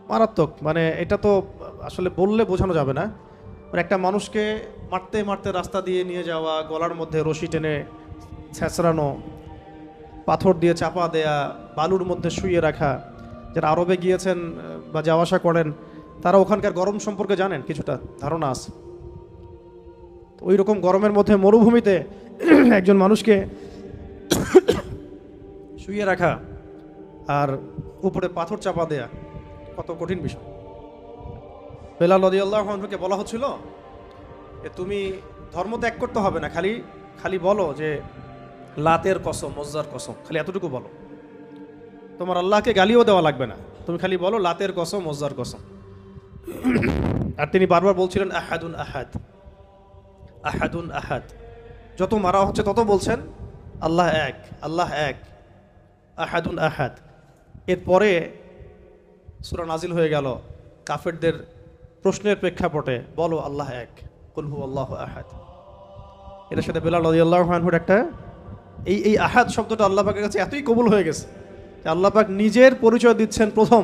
মারাত্মক। মানে এটা তো আসলে বললে বোঝানো যাবে না। মানে একটা মানুষকে মারতে মারতে রাস্তা দিয়ে নিয়ে যাওয়া, গলার মধ্যে রশি টেনে ছেঁচড়ানো, পাথর দিয়ে চাপা দেয়া, বালুর মধ্যে শুইয়ে রাখা। যারা আরবে গিয়েছেন বা যাওয়া আসা করেন তারা ওখানকার গরম সম্পর্কে জানেন, কিছুটা ধারণা আছে। ওই রকম গরমের মধ্যে মরুভূমিতে একজন মানুষকে শুইয়ে রাখা আর উপরে পাথর চাপা দেয়া কত কঠিন বিষয়। বেলাল রাদিয়াল্লাহু আনহুকে বলা হচ্ছিল যে তুমি ধর্ম ত্যাগ করতে হবে না, খালি খালি বলো যে লাতের কসম, উজ্জার কসম, খালি এতটুকু বলো। তোমার আল্লাহকে গালিও দেওয়া লাগবে না, তুমি খালি বলো লাতের কসম, উজ্জার কসম। আর তিনি বারবার বলছিলেন আহাদুন আহাদ, আহাদুন আহাদ। যত মারা হচ্ছে তত বলছেন আল্লাহ এক, আল্লাহ এক, আহাদুন আহাদ। এরপরে সূরা নাজিল হয়ে গেল কাফেরদের প্রশ্নের প্রেক্ষাপটে, বলো আল্লাহ এক, কুল হু আল্লাহু আহাদ। এটার সাথে বেলাল রাদিয়াল্লাহু আনহুর একটা এই আহাদ শব্দটা আল্লাহ পাকের কাছে এতই কবুল হয়ে গেছে যে আল্লাহ পাক নিজের পরিচয় দিচ্ছেন প্রথম,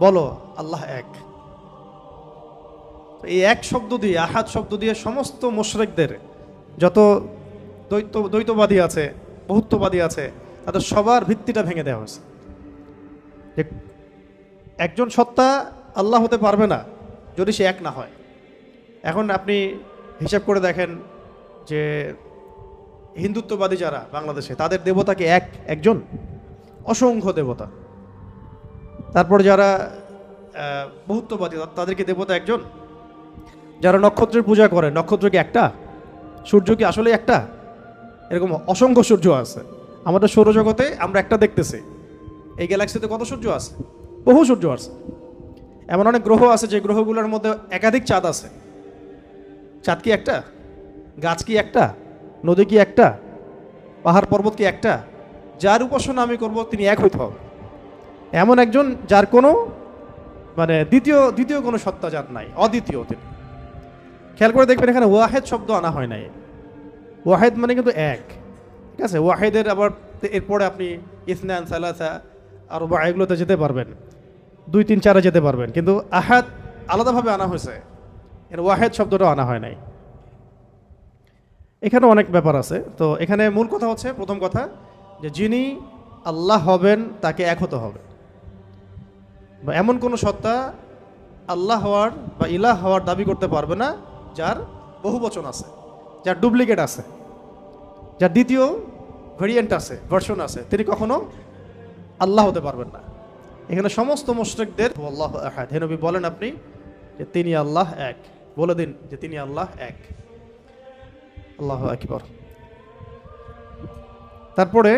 বলো আল্লাহ এক। এই এক শব্দ দিয়ে, আহাদ শব্দ দিয়ে সমস্ত মুশরিকদের, যত দ্বৈতবাদী আছে, বহুত্ববাদী আছে, তাদের সবার ভিত্তিটা ভেঙে দেওয়া হয়েছে। যে একজন সত্তা আল্লাহ হতে পারবে না যদি সে এক না হয়। এখন আপনি হিসাব করে দেখেন যে হিন্দুত্ববাদী যারা বাংলাদেশে, তাদের দেবতাকে একজন, অসংখ্য দেবতা। তারপর যারা বহুত্ববাদী, তাদেরকে দেবতা একজন। যারা নক্ষত্রের পূজা করে, নক্ষত্র কি একটা? সূর্য কি আসলে একটা? এরকম অসংখ্য সূর্য আছে। আমাদের সৌরজগতে আমরা একটা দেখতেছি, এই গ্যালাক্সিতে কত সূর্য আছে? বহু সূর্য আছে। এমন অনেক গ্রহ আছে যে গ্রহগুলোর মধ্যে একাধিক চাঁদ আছে। চাঁদ কি একটা? গাছ কি একটা? নদী কি একটা? পাহাড় পর্বত কি একটা? যার উপাসনা আমি করব তিনি এক হইতে হবে। এমন একজন যার কোনো মানে দ্বিতীয় কোনো সত্তা যার নাই, অদ্বিতীয় তিনি। খেয়াল করে দেখবেন এখানে ওয়াহেদ শব্দ আনা হয় নাই। ওয়াহেদ মানে কিন্তু এক, ঠিক আছে? ওয়াহেদের আবার এরপরে আপনি ইসনান, সালাসা আর এগুলোতে যেতে পারবেন, 2, 3, 4 যেতে পারবেন, কিন্তু আহাদ আলাদাভাবে আনা হয়েছে, এর ওয়াহেদ শব্দটা আনা হয় নাই। এখানে অনেক ব্যাপার আছে। তো এখানে মূল কথা হচ্ছে, প্রথম কথা যে যিনি আল্লাহ হবেন তাকে এক হতে হবে। বা এমন কোনো সত্তা আল্লাহ হওয়ার বা ইলাহ হওয়ার দাবি করতে পারবে না যার বহু বচন আছে, যার ডুপ্লিকেট আছে, যার দ্বিতীয় ভেরিয়েন্ট আছে, ভার্সন আছে, তিনি কখনো আল্লাহ হতে পারবেন না। এখানে সমস্ত মুশরিকদের আল্লাহু আহাদ, হে নবী বলেন আপনি যে তিনি আল্লাহ এক, বলে দিন যে তিনি আল্লাহ এক। আল্লাহু আকবার। তারপরে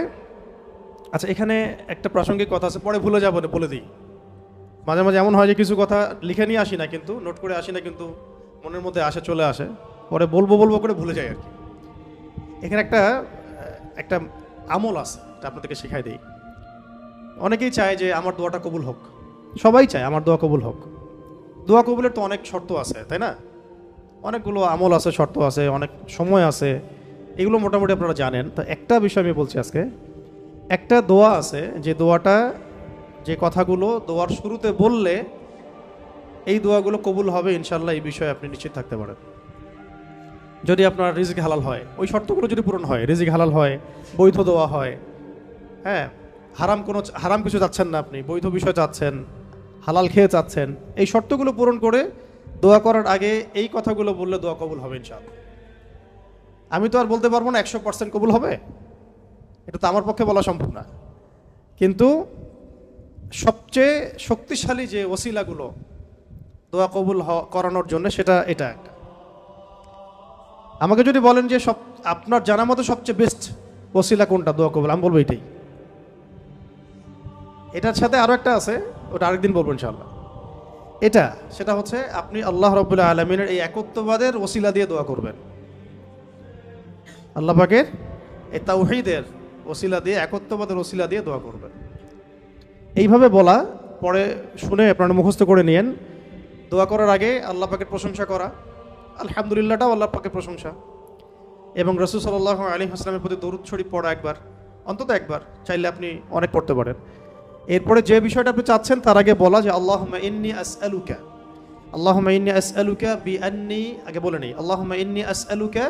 আচ্ছা, এখানে একটা প্রাসঙ্গিক কথা আছে, পরে ভুলে যাবো না, বলে দিই। মাঝে মাঝে এমন হয় যে কিছু কথা লিখে নিয়ে আসি না, কিন্তু নোট করে আসি না, কিন্তু মনের মধ্যে আসে, চলে আসে, পরে বলবো করে ভুলে যাই আর কি। এখানে একটা আমল আছে, এটা আপনাদেরকে শেখাই দিই। অনেকেই চায় যে আমার দোয়াটা কবুল হোক, সবাই চায় আমার দোয়া কবুল হোক। দোয়া কবুলের তো অনেক শর্ত আছে, তাই না? অনেকগুলো আমল আছে, শর্ত আছে, অনেক সময় আছে, এগুলো মোটামুটি আপনারা জানেন। তো একটা বিষয় আমি বলছি আজকে, একটা দোয়া আছে যে দোয়াটা, যে কথাগুলো দোয়ার শুরুতে বললে এই দোয়াগুলো কবুল হবে ইনশাল্লাহ, এই বিষয়ে আপনি নিশ্চিত থাকতে পারেন। যদি আপনার রিজিক হালাল হয়, ওই শর্তগুলো যদি পূরণ হয়, রিজিক হালাল হয়, বৈধ দোয়া হয়, হ্যাঁ, হারাম কিছু চাচ্ছেন না আপনি, বৈধ বিষয় চাচ্ছেন, হালাল খেয়ে চাচ্ছেন, এই শর্তগুলো পূরণ করে দোয়া করার আগে এই কথাগুলো বললে দোয়া কবুল হবে ইনশাআল্লাহ। আমি তো আর বলতে পারবো না 100% কবুল হবে, এটা তো আমার পক্ষে বলা সম্ভব না, কিন্তু সবচেয়ে শক্তিশালী যে ওসিলাগুলো দোয়া কবুল করানোর জন্য, সেটা এটা একটা। আমাকে যদি বলেন যে আপনার জানা মতো সবচেয়ে বেস্ট ওসিলা কোনটা দোয়া কবুল, আমি বলবো এটাই। এটার সাথে আরও একটা আছে, ওটা আরেকদিন বলবো ইনশাআল্লাহ। সেটা হচ্ছে আপনি আল্লাহ রাব্বুল আলামিনের এই একত্ববাদের ওসিলা দিয়ে দোয়া করবেন। আল্লাহ পাকের এই তাওহীদের ওসিলা দিয়ে, একত্ববাদের ওসিলা দিয়ে দোয়া করবেন। এইভাবে বলা, পরে শুনে আপনারা মুখস্থ করে নিয়েন। দোয়া করার আগে আল্লাহ পাকের প্রশংসা করা, আলহামদুলিল্লাহটাও আল্লাহ পাকের প্রশংসা, এবং রাসূল সাল্লাল্লাহু আলাইহি ওয়াসাল্লামের প্রতি দরুদ শরীফ পড়া একবার, অন্তত একবার, চাইলে আপনি অনেক পড়তে পারেন। এরপরে যে বিষয়টা আপনি চাচ্ছেন তার আগে বলা যে আল্লাহুম্মা ইন্নী আসআলুকা আল্লাহুম্মা ইন্নী আসআলুকা বিআন্নী, আগে বলে নেই, আল্লাহুম্মা ইন্নী আসআলুকা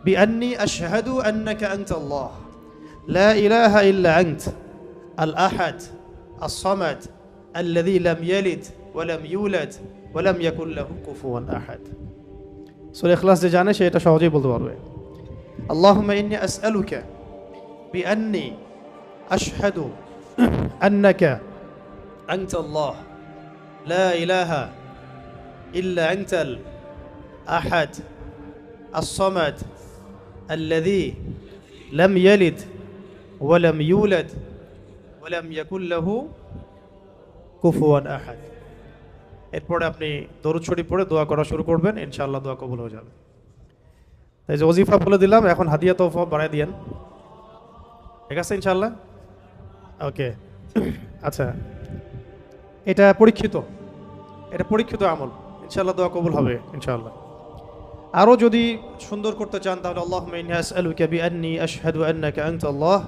বিআন্নী আশহাদু আন্নাকা আনতাল্লাহ লা ইলাহা ইল্লা আনত আল আহাদ আস-সামাদ আল্লাযী লাম ইয়ালিদ ওয়া লাম ইউলাদ ওয়া লাম ইয়াকুল লাহু কুফুয়ান আহাদ। সূরা ইখলাস যে জানে সে এটা সহজেই বলতে পারবে। আল্লাহুম্মা ইন্নী আসআলুকা বিআন্নী আশহাদু আন্নাকা আনতাল্লাহ লা ইলাহা ইল্লা আনতাল আহাদ আস-সামাদ আল্লাযী লাম ইয়ালিদ ওয়া লাম ইউলাদ ওয়া লাম ইয়াকুল লাহু কুফুয়ান আহাদ। এরপরে আপনি দরুদ শরীফ পড়ে দোয়া করা শুরু করবেন, ইনশাআল্লাহ দোয়া কবুল হয়ে যাবে। তাই যে ওজিফা বলে দিলাম, এখন হাদিয়া তোহফা বাড়ায় দিয়েন, ঠিক আছে ইনশাআল্লাহ? ওকে। আচ্ছা, এটা পরীক্ষিত আমল, ইনশাআল্লাহ দোয়া কবুল হবে ইনশাআল্লাহ। আরও যদি সুন্দর করতে চান তাহলে আল্লাহুম্মা ইন্নী আসআলুকা বিআন্নী আশহাদু আন্নাকা আনতাল্লাহ,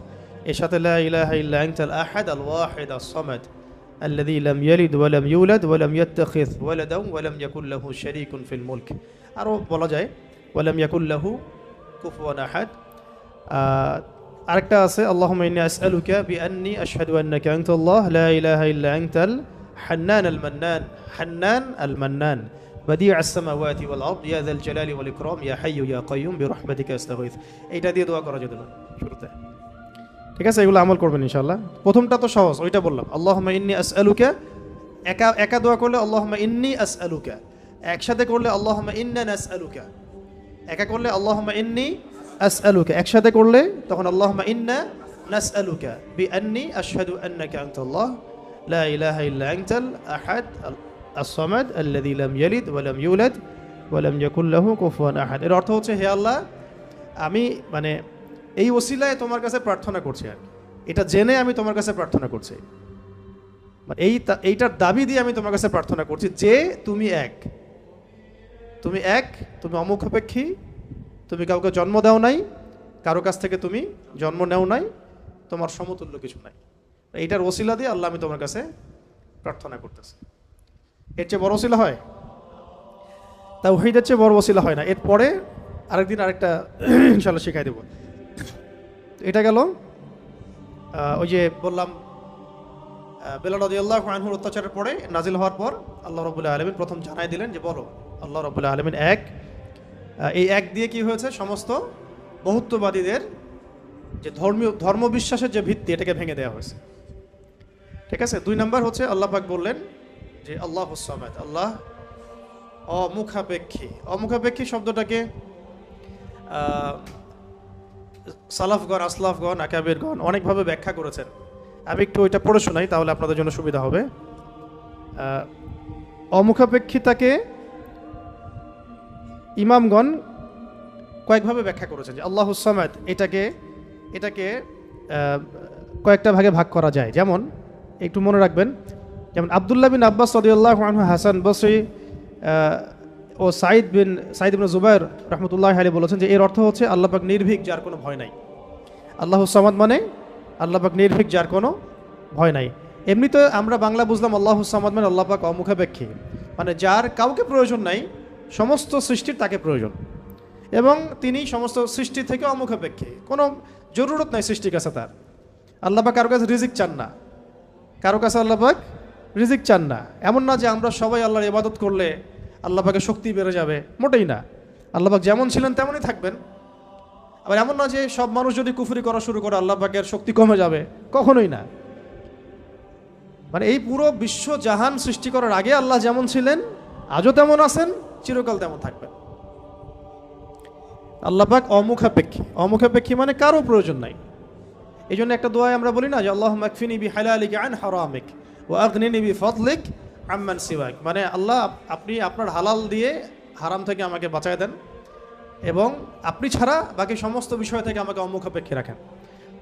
এর সাথে লা ইলাহা ইল্লা আনতাল আহাদ আল ওয়াহিদ আস-সামাদ আল্লাযী লাম ইয়ালিদ ওয়া লাম ইউলাদ ওয়া লাম ইয়াত্তাখিয ওয়ালাদান ওয়া লাম ইয়াকুল লাহু শারীকুন ফিল মুলক। আরও বলা যায় ওয়া লাম ইয়াকুল লাহু কুফুয়ান আহাদ। আরেকটা আছে আল্লাহুম্মা ইন্নী আসআলুকা বিআন্নী আশহাদু আন্নাকা আনতাল্লাহ লা ইলাহা ইল্লা আনতাল হান্নান আল মান্নান بديع السماوات والأرض يا ذا الجلال والإكرام يا حي يا قيوم برحمتك أستغيث। এইটা দিয়ে দোয়া করা যেতে পারে শুরুতে, ঠিক আছে? এগুলো আমল করবেন ইনশাআল্লাহ। প্রথমটা তো সহজ, ওইটা বললাম আল্লাহুম্মা ইন্নী আসআলুকা, একা দোয়া করলে আল্লাহুম্মা ইন্নী আসআলুকা, একসাথে করলে আল্লাহুম্মা ইন্না নাসআলুকা। একা করলে আল্লাহুম্মা ইন্নী আসআলুকা, একসাথে করলে তখন আল্লাহুম্মা ইন্না নাসআলুকা বিআন্নী আশহাদু আন্নাকা আনতাল্লাহ লা ইলাহা ইল্লা আনতাল আহাদ আস-সামাদ আল্লাযী লাম ইয়ালিদ ওয়া লাম ইউলাদ ওয়া লাম ইয়াকুল লাহু কুফুয়ান আহাদ। এর অর্থ হচ্ছে, হে আল্লাহ, আমি মানে এই ওসিলায় তোমার কাছে প্রার্থনা করছি, আর এটা জেনে আমি তোমার কাছে প্রার্থনা করছি, এইটার দাবি দিয়ে আমি তোমার কাছে প্রার্থনা করছি যে তুমি এক, তুমি অমুখাপেক্ষী, তুমি কাউকে জন্ম দাও নাই, কারো কাছ থেকে তুমি জন্ম নেও নাই, তোমার সমতুল্য কিছু নাই। এইটার ওসিলা দিয়ে আল্লাহ আমি তোমার কাছে প্রার্থনা করতেছি। এর চেয়ে বড় ওসিলা হয়? তাওহীদের চেয়ে বড় ওসিলা হয় না। এরপরে আরেকদিন আরেকটা ইনশাআল্লাহ শিখাই দেব। এটা গেল ওই যে বললাম বেলাল রাদিয়াল্লাহু আনহুর অত্যাচারের পরে নাজিল হওয়ার পর আল্লাহ রাব্বুল আলামিন প্রথম জানাই দিলেন যে বলো আল্লাহ রাব্বুল আলামিন এক। এই এক দিয়ে কি হয়েছে, সমস্ত বহুত্ববাদীদের যে ধর্মবিশ্বাসের যে ভিত্তি, এটাকে ভেঙে দেওয়া হয়েছে, ঠিক আছে? 2 নাম্বার হচ্ছে আল্লাহ পাক বললেন যে আল্লাহুস সামাদ, আল্লাহ অমুখাপেক্ষী শব্দটাকে সালাফগণ, আসলাফগণ, আকাবিরগণ অনেকভাবে ব্যাখ্যা করেছেন। আমি একটু ওইটা পড়ে শোনাই, তাহলে আপনাদের জন্য সুবিধা হবে। অমুখাপেক্ষিতাকে ইমামগণ কয়েকভাবে ব্যাখ্যা করেছেন যে আল্লাহুস সামাদ এটাকে কয়েকটা ভাগে ভাগ করা যায়। যেমন একটু মনে রাখবেন, যেমন আব্দুল্লাহ বিন আব্বাস রাদিয়াল্লাহু আনহু, হাসান বসরি ও সাইদ ইবনে জুবাইর রাহমাতুল্লাহি আলাইহি বলেছেন যে এর অর্থ হচ্ছে আল্লাহ পাক নির্ভীক, যার কোনো ভয় নাই। আল্লাহুস সামাদ মানে আল্লাহ পাক নির্ভীক, যার কোনো ভয় নাই। এমনিতে আমরা বাংলা বুঝলাম আল্লাহুস সামাদ মানে আল্লাহ পাক অমুখাপেক্ষী, মানে যার কাউকে প্রয়োজন নাই, সমস্ত সৃষ্টির তাকে প্রয়োজন, এবং তিনি সমস্ত সৃষ্টি থেকে অমুখাপেক্ষী, কোনো জরুরত নাই সৃষ্টির কাছে তার। আল্লাহ পাক কারো কাছে রিজিক চান না, আল্লাহ পাক রিজিক চান না। এমন না যে আমরা সবাই আল্লাহর ইবাদত করলে আল্লাহ পাকের শক্তি বেড়ে যাবে, মোটেই না। আল্লাহ পাক যেমন ছিলেন তেমনই থাকবেন। আবার এমন না যে সব মানুষ যদি কুফরি করা শুরু করে আল্লাহ পাকের শক্তি কমে যাবে, কখনোই না। মানে এই পুরো বিশ্ব জাহান সৃষ্টি করার আগে আল্লাহ যেমন ছিলেন, আজও তেমন আছেন, চিরকাল তেমন থাকবেন। আল্লাহ পাক অমুখাপেক্ষী মানে কারো প্রয়োজন নাই। এই জন্য একটা দোয়ায় আমরা বলি না যে আল্লাহুম্মা আকফিনি বিহালালিকা আন হারামিক ওয়া আগনিনি বিফাদলিক আম্মান সিওয়াক, মানে আল্লাহ আপনি আপনার হালাল দিয়ে হারাম থেকে আমাকে বাঁচায় দেন, এবং আপনি ছাড়া বাকি সমস্ত বিষয় থেকে আমাকে অমুখাপেক্ষী রাখেন।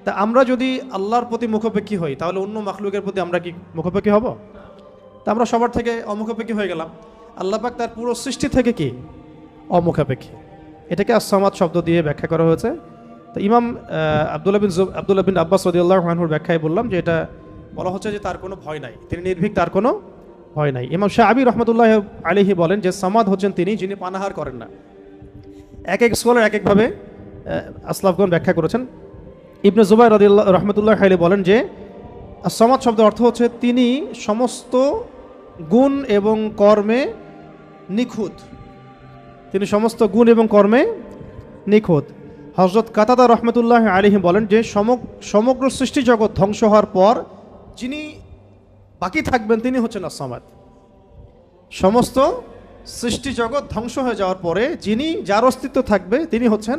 তা আমরা যদি আল্লাহর প্রতি মুখাপেক্ষী হই, তাহলে অন্য মাখলুকের প্রতি আমরা কি মুখাপেক্ষী হব? তা আমরা সবার থেকে অমুখাপেক্ষী হয়ে গেলাম। আল্লাহ পাক তার পুরো সৃষ্টি থেকে কি অমুখাপেক্ষী। এটাকে আস-সামাদ শব্দ দিয়ে ব্যাখ্যা করা হয়েছে। তো ইমাম আব্দুল্লাহ বিন আব্বাস রাদিয়াল্লাহু আনহুর ব্যাখ্যায় বললাম যে এটা বলা হচ্ছে যে তার কোনো ভয় নাই, তিনি নির্ভীক, তার কোনো হয় নাই। ইমাম শাআবী রাহমাতুল্লাহি আলাইহি বলেন যে সামাদ হচ্ছেন তিনি যিনি পানাহার করেন না। এক এক স্কলার এক একভাবে আসলাফগণ ব্যাখ্যা করেছেন। ইবনে জুবাইর রাদিয়াল্লাহু রাহমাতুল্লাহি আলাইহি বলেন যে সামাদ শব্দের অর্থ হচ্ছে তিনি সমস্ত গুণ এবং কর্মে নিখুঁত, তিনি সমস্ত গুণ এবং কর্মে নিখুঁত। হযরত কাতাদা রাহমাতুল্লাহি আলাইহি বলেন যে সমগ্র সৃষ্টি জগৎ ধ্বংস হওয়ার পর যিনি বাকি থাকবেন তিনি হচ্ছেন আস-সামাদ। সমস্ত সৃষ্টি জগৎ ধ্বংস হয়ে যাওয়ার পরে যিনি যার অস্তিত্ব থাকবে তিনি হচ্ছেন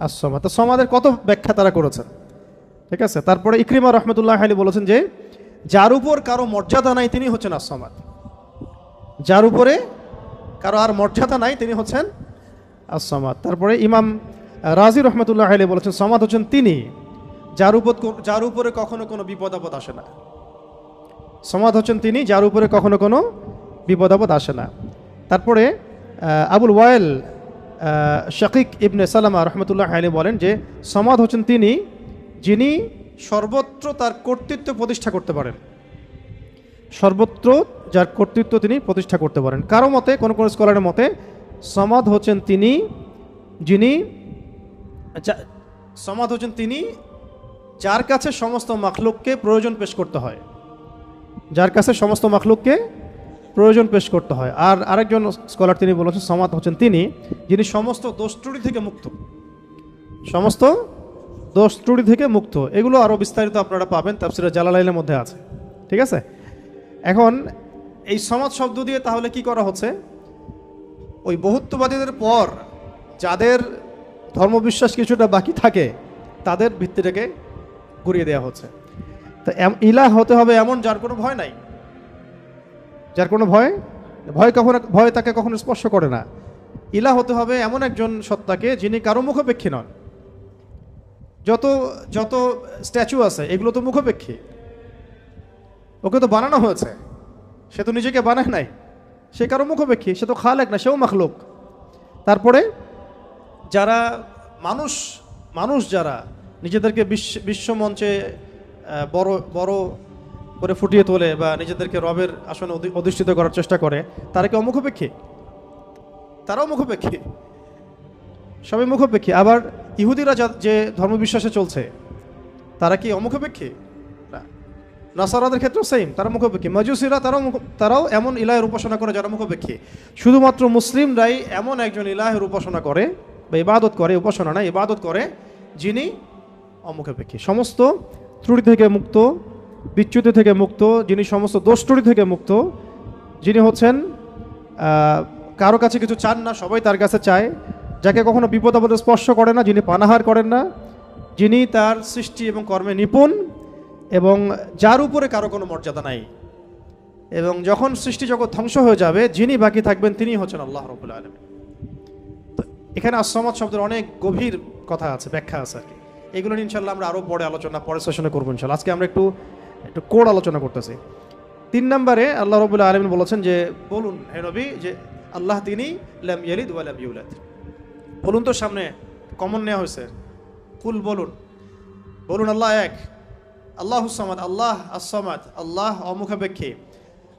আস-সামাদ। তো সমাদের কত ব্যাখ্যা তারা করেছেন, ঠিক আছে। তারপরে ইকরিমা রাহমাতুল্লাহি আলাইহি বলেছেন যে যার উপর কারো মর্যাদা নাই তিনি হচ্ছেন আস-সামাদ, যার উপরে কারো আর মর্যাদা নাই তিনি হচ্ছেন আস-সামাদ। তারপরে ইমাম রাজি রহমতুল্লাহ আলাইহি বলেছেন সামাদ হচ্ছেন তিনি যার উপরে কখনো কোনো বিপদ আপদ আসে না। সামাদ হচ্ছেন তিনি যার উপরে কখনো কোনো বিপদ আপদ আসে না। তারপরে আবুল ওয়াইল শাকিক ইবনে সালামা রহমতুল্লাহ আলাইহি বলেন যে সামাদ হচ্ছেন তিনি যিনি সর্বত্র তার কর্তৃত্ব প্রতিষ্ঠা করতে পারেন, সর্বত্র যার কর্তৃত্ব তিনি প্রতিষ্ঠা করতে পারেন। কারো মতে কোন কোন স্কলারের মতে সামাদ হচ্ছেন তিনি যিনি সামাদ হচ্ছেন তিনি যার কাছে সমস্ত মাখলুককে প্রয়োজন পেশ করতে হয়, যার কাছে সমস্ত মাখলুককে প্রয়োজন পেশ করতে হয়। আর আরেকজন স্কলার তিনি বলেছেন সামাদ হচ্ছেন তিনি যিনি সমস্ত দোষ ত্রুটি থেকে মুক্ত, সমস্ত দোষ ত্রুটি থেকে মুক্ত। এগুলো আরও বিস্তারিত আপনারা পাবেন তাফসিরে জালালাইনের মধ্যে আছে, ঠিক আছে। এখন এই সমাজ শব্দ দিয়ে তাহলে কি করা হচ্ছে, ওই বহুত্ববাদীদের পর যাদের ধর্মবিশ্বাস কিছুটা বাকি থাকে তাদের ভিত্তিটাকে ঘুরিয়ে দেওয়া হচ্ছে। তো ইলাহ হতে হবে এমন যার কোনো ভয় নাই, যার কোনো ভয় তাকে কখনো স্পর্শ করে না। ইলাহ হতে হবে এমন একজন সত্তাকে যিনি কারো মুখাপেক্ষী নন। যত যত স্ট্যাচু আছে এগুলো তো মুখাপেক্ষী, ওকে তো বানানো হয়েছে, সে তো নিজেকে বানায় নাই, সে কারো মুখাপেক্ষী, সে তো খালেক না, সেও মাখলুক। তারপরে যারা মানুষ যারা নিজেদেরকে বিশ্বমঞ্চে বড় বড় করে ফুটিয়ে তোলে বা নিজেদেরকে রবের আসনে অধিষ্ঠিত করার চেষ্টা করে, তারা কি অমুখাপেক্ষী? তারাও মুখাপেক্ষী, সবাই মুখাপেক্ষী। আবার ইহুদিরা যে ধর্মবিশ্বাসে চলছে তারা কি অমুখাপেক্ষী? না। নাসারাদের ক্ষেত্রেও সেম, তারা মুখাপেক্ষী। মাজুসিরা তারাও এমন ইলাহের উপাসনা করে যারা মুখাপেক্ষী। শুধুমাত্র মুসলিমরাই এমন একজন ইলাহের উপাসনা করে বা ইবাদত করে, উপাসনা না ইবাদত করে, যিনি অমুখাপেক্ষী, সমস্ত ত্রুটি থেকে মুক্ত, বিচ্যুতি থেকে মুক্ত, যিনি সমস্ত দোষ ত্রুটি থেকে মুক্ত, যিনি হচ্ছেন কারো কাছে কিছু চান না, সবাই তার কাছে চায়, যাকে কখনো বিপদ আপদে স্পর্শ করে না, যিনি পানাহার করেন না, যিনি তার সৃষ্টি এবং কর্মে নিপুণ এবং যার উপরে কারো কোনো মর্যাদা নাই। এবং যখন সৃষ্টি জগৎ ধ্বংস হয়ে যাবে যিনি বাকি থাকবেন তিনি হচ্ছেন আল্লাহ রাব্বুল আলামিন। এখানে আস-সামাদ শব্দের অনেক গভীর কথা আছে, ব্যাখ্যা আছে আর কি। এগুলো নিয়ে ইনশাল্লাহ আমরা আরও পরের সেশনে করবো ইনশাল্লাহ। আজকে আমরা একটু কোড আলোচনা করতেছি। 3 নম্বরে আল্লাহ রাব্বুল আলামিন বলেছেন যে বলুন হে নবী যে আল্লাহ তিনি লাম ইয়ালিদ ওয়া লাম ইউলাদ। বলুন তো, সামনে কমন নেওয়া হয়েছে, কুল বলুন আল্লাহ এক, আল্লাহুস সামাদ, আল্লাহ আস-সামাদ, আল্লাহ অমুখাপেক্ষী।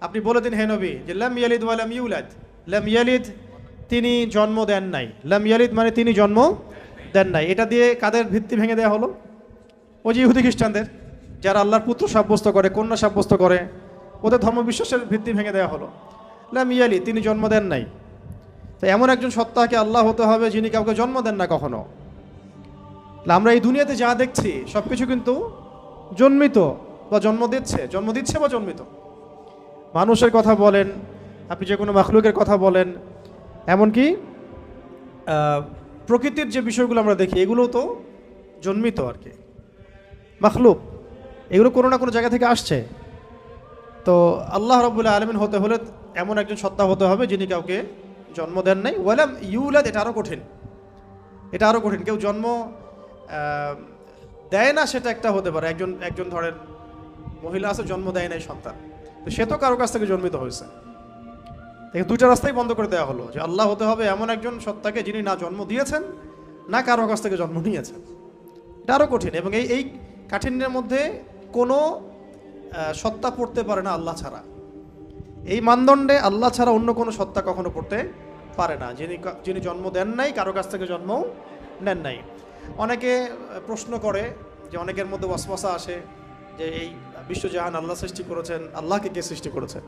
আপনি বলে দিন হে নবী যে লাম ইয়ালিদ ওয়া লাম ইউলাদ। লাম ইয়ালিদ তিনি জন্ম দেন নাই, লাম ইয়ালিদ মানে তিনি জন্ম দেন নাই। এটা দিয়ে কাদের ভিত্তি ভেঙে দেওয়া হলো? ওই যে ইহুদি খ্রিস্টানদের, যারা আল্লাহর পুত্র সাব্যস্ত করে, কন্যা সাব্যস্ত করে, ওদের ধর্মবিশ্বাসের ভিত্তি ভেঙে দেওয়া হলো। লাম ইয়ালিদ তিনি জন্ম দেন নাই। তো এমন একজন সত্তাকে আল্লাহ হতে হবে যিনি কাউকে জন্ম দেন না কখনো। আমরা এই দুনিয়াতে যা দেখছি সব কিছু কিন্তু জন্মিত বা জন্ম দিচ্ছে বা জন্মিত। মানুষের কথা বলেন, আপনি যে কোনো মাখলুকের কথা বলেন, এমনকি প্রকৃতির যে বিষয়গুলো আমরা দেখি এগুলো তো জন্মিত আর কি, মাখলুক, এগুলো কোনো না কোনো জায়গা থেকে আসছে। তো আল্লাহ রাব্বুল আলামিন হতে হলে এমন একজন সত্তা হতে হবে যিনি কাউকে জন্ম দেন নাই। ওয়ালাম ইউলাদ, এটা আরও কঠিন। কেউ জন্ম দেয় না সেটা একটা হতে পারে, একজন ধরেন মহিলা আছে জন্ম দেয় নাই সন্তান, তো সে তো কারো কাছ থেকে জন্মিত হয়েছে। দেখে দুইটা রাস্তাই বন্ধ করে দেওয়া হলো যে আল্লাহ হতে হবে এমন একজন সত্তাকে যিনি না জন্ম দিয়েছেন না কারো কাছ থেকে জন্ম নিয়েছেন। এটা আরও কঠিন, এবং এই কাঠিন্যের মধ্যে কোনো সত্তা পড়তে পারে না আল্লাহ ছাড়া। এই মানদণ্ডে আল্লাহ ছাড়া অন্য কোনো সত্তা কখনো পড়তে পারে না, যিনি জন্ম দেন নাই, কারো কাছ থেকে জন্মও নেন নাই। অনেকে প্রশ্ন করে যে অনেকের মধ্যে ওয়াসওয়াসা আসে যে এই বিশ্বজাহান আল্লাহ সৃষ্টি করেছেন, আল্লাহকে কে সৃষ্টি করেছেন?